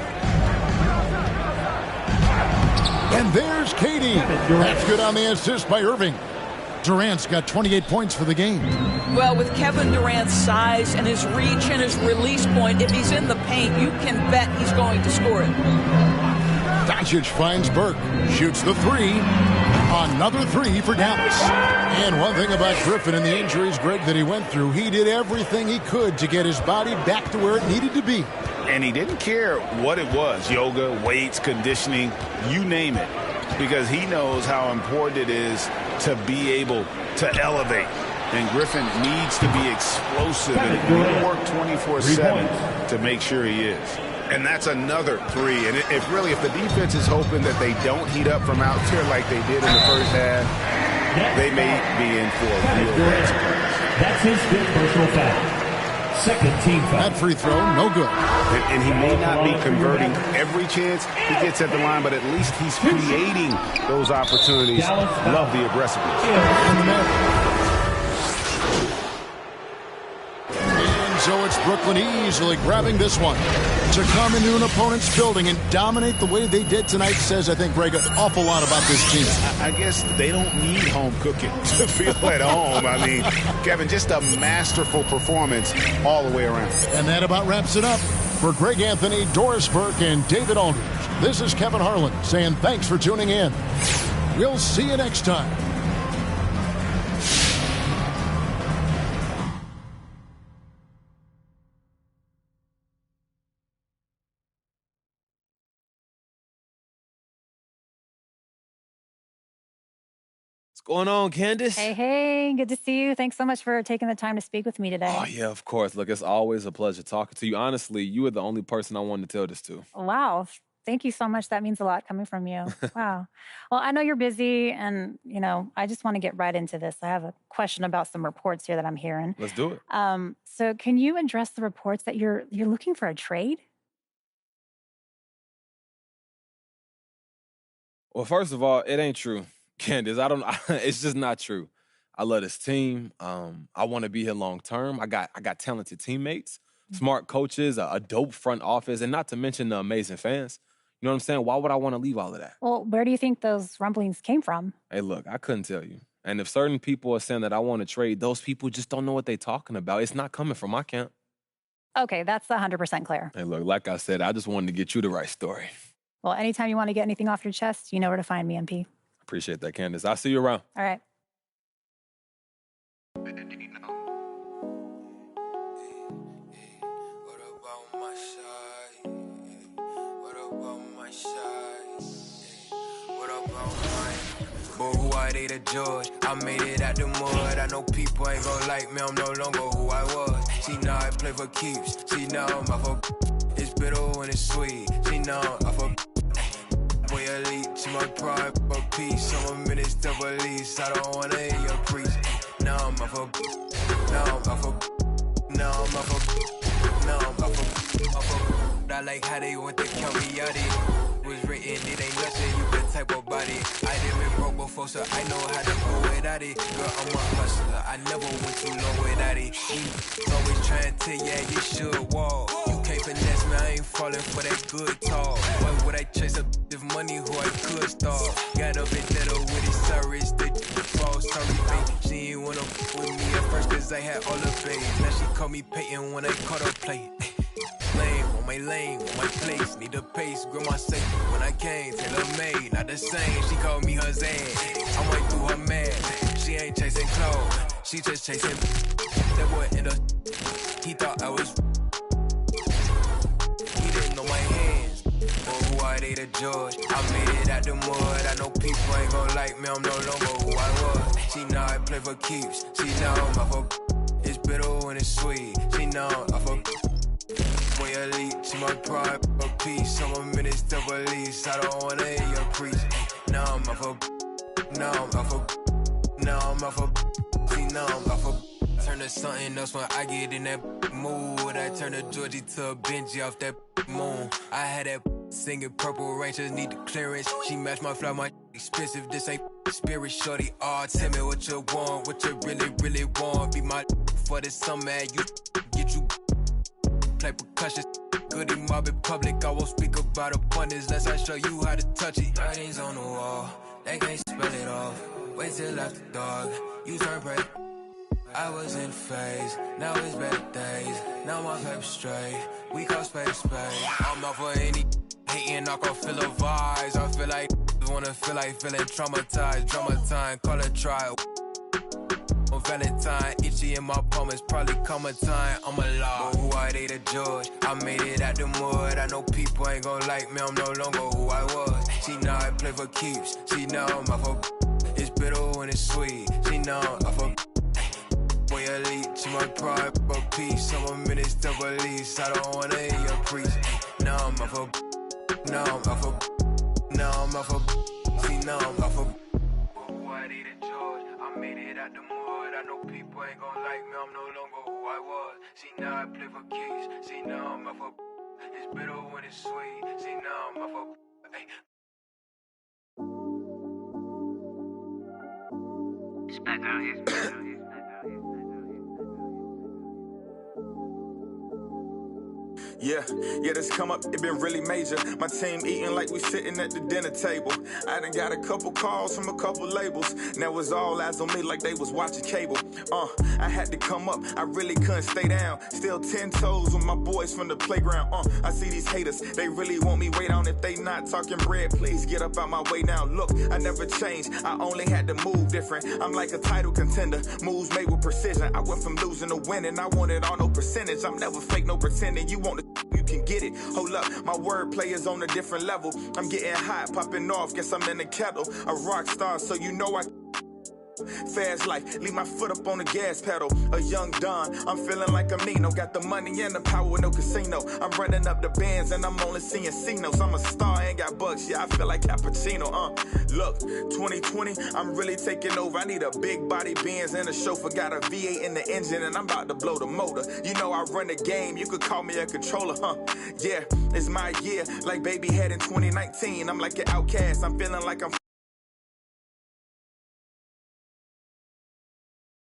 And there's Katie. That's good on the assist by Irving. Durant's got 28 points for the game. Well, with Kevin Durant's size and his reach and his release point, if he's in the paint, you can bet he's going to score it. Doncic finds Burke, shoots the three. Another three for Dallas. And one thing about Griffin and the injuries, Greg, that he went through, he did everything he could to get his body back to where it needed to be. And he didn't care what it was, yoga, weights, conditioning, you name it, because he knows how important it is to be able to elevate. And Griffin needs to be explosive and he work 24/7 to make sure he is. And that's another three. And if the defense is hoping that they don't heat up from out there like they did in the first half, they may be in for a real bad surprise. That's his fifth personal foul. Second team foul. That free throw, no good. And he may not be converting every chance he gets at the line, but at least he's creating those opportunities. Love the aggressiveness. And so it's Brooklyn easily grabbing this one. To come into an opponent's building and dominate the way they did tonight says, I think, Greg, an awful lot about this team. I guess they don't need home cooking to feel at home. I mean, Kevin, just a masterful performance all the way around. And that about wraps it up. For Greg Anthony, Doris Burke, and David Aldridge, this is Kevin Harlan saying thanks for tuning in. We'll see you next time. What's going on, Candace? Hey, good to see you. Thanks so much for taking the time to speak with me today. Oh, yeah, of course. Look, it's always a pleasure talking to you. Honestly, you are the only person I wanted to tell this to. Wow. Thank you so much. That means a lot coming from you. Wow. Well, I know you're busy and, I just want to get right into this. I have a question about some reports here that I'm hearing. Let's do it. So can you address the reports that you're looking for a trade? Well, first of all, it ain't true. Candace, it's just not true. I love this team. I want to be here long term. I got talented teammates, smart coaches, a dope front office, and not to mention the amazing fans. You know what I'm saying? Why would I want to leave all of that? Well, where do you think those rumblings came from? Hey, look, I couldn't tell you. And if certain people are saying that I want to trade, those people just don't know what they're talking about. It's not coming from my camp. Okay, that's 100% clear. Hey, look, like I said, I just wanted to get you the right story. Well, anytime you want to get anything off your chest, you know where to find me, MP. Appreciate that, Candace. I'll see you around. All right. But who I they to judge? I made it out the mud. I know people ain't gon' like me. I'm no longer who I was. See now I play for keeps. See now I'm off of. It's bitter when it's sweet. See now I'm off of. Boy elite to my pride for peace. I'm a minister of police. I don't wanna hear your preach. Now I'm off of. Now I'm off of. Now I'm off of. Now I'm off of. I like how they want to count me out it. Was written, it ain't nothing, you can type about it. I done been broke before, so I know how to go without it. Girl, I'm a hustler, I never went too low without it. Always trying to tell you, you should walk. You can't finesse me, I ain't falling for that good talk. Why would I chase a if money who I could start? Got a vendetta with it, sorry, it's the false, sorry, babe. She ain't wanna with me at first, cause I had all the fame. Now she call me Peyton when I caught her play. Lame, on my lane, on my place, need a pace, grow my safe. When I came, tailor made, not the same. She called me her Zan, I went through her man. She ain't chasing clothes, she just chasing. That boy in the, he thought I was. He didn't know my hands, or who are they to judge? I made it out the mud, I know people ain't gon' like me, I'm no longer who I was. See now I play for keeps, see now I'm off of. It's bitter when it's sweet, see now I'm off of. Boy elite to my pride for peace. I'm a minister of police. I don't wanna hear your preach. Now I'm off of. Now I'm off of. Now I'm off of. See now I'm off of. Turn to something else when I get in that mood. I turn to Georgie to a Benji off that moon. I had that singing Purple Rangers need the clearance. She matched my fly, my expensive. This ain't spirit shorty. Oh, tell me what you want, what you really want. Be my for the summer, you get you. Play percussion. Goody mob in public, I won't speak about abundance unless I show you how to touch it. Writings on the wall, they can't spell it off. Wait till after dark, you turn break. I was in phase, now it's better days. Now my paper straight, we call space. I'm not for any hating, I can feel the vibes. I feel like wanna feel like feeling traumatized. Drama time, call it trial. On Valentine, itchy in my palm, it's probably coming time. I'm alive. But who I they to judge? I made it out the mud. I know people ain't gon' like me, I'm no longer who I was. She know I play for keeps. She know I'm off of it's bitter when it's sweet. She know I'm off of boy elite. She my pride, but peace. I'm a minister police. I don't wanna hear your priest. Now I'm off of now I'm off of now I'm off of see now I'm off of who I they to judge? I made it out the mud. I know people ain't gon' like me, I'm no longer who I was. See now I play for keys. See now I'm off of it's bitter when it's sweet. See now I'm off of It's back out here. Yeah, this come up, it been really major. My team eating like we sitting at the dinner table. I done got a couple calls from a couple labels. Now it's all eyes on me like they was watching cable. I had to come up, I really couldn't stay down. Still 10 toes with my boys from the playground. I see these haters, they really want me way down. If they not talking bread, please get up out my way now. Look, I never changed, I only had to move different. I'm like a title contender, moves made with precision. I went from losing to winning, I wanted all no percentage. I'm never fake, no pretending. You want to you can get it. Hold up, my wordplay is on a different level. I'm getting hot, popping off, guess I'm in the kettle. A rock star, so you know I fast life, leave my foot up on the gas pedal. A young Don, I'm feeling like I'm Nino. Got the money and the power, no casino. I'm running up the bands and I'm only seeing C-notes. I'm a star, ain't got bucks, yeah, I feel like Cappuccino. Look, 2020, I'm really taking over. I need a big body Benz and a chauffeur. Got a V8 in the engine and I'm about to blow the motor. You know I run the game, you could call me a controller, Yeah, it's my year, like baby had in 2019. I'm like an outcast, I'm feeling like I'm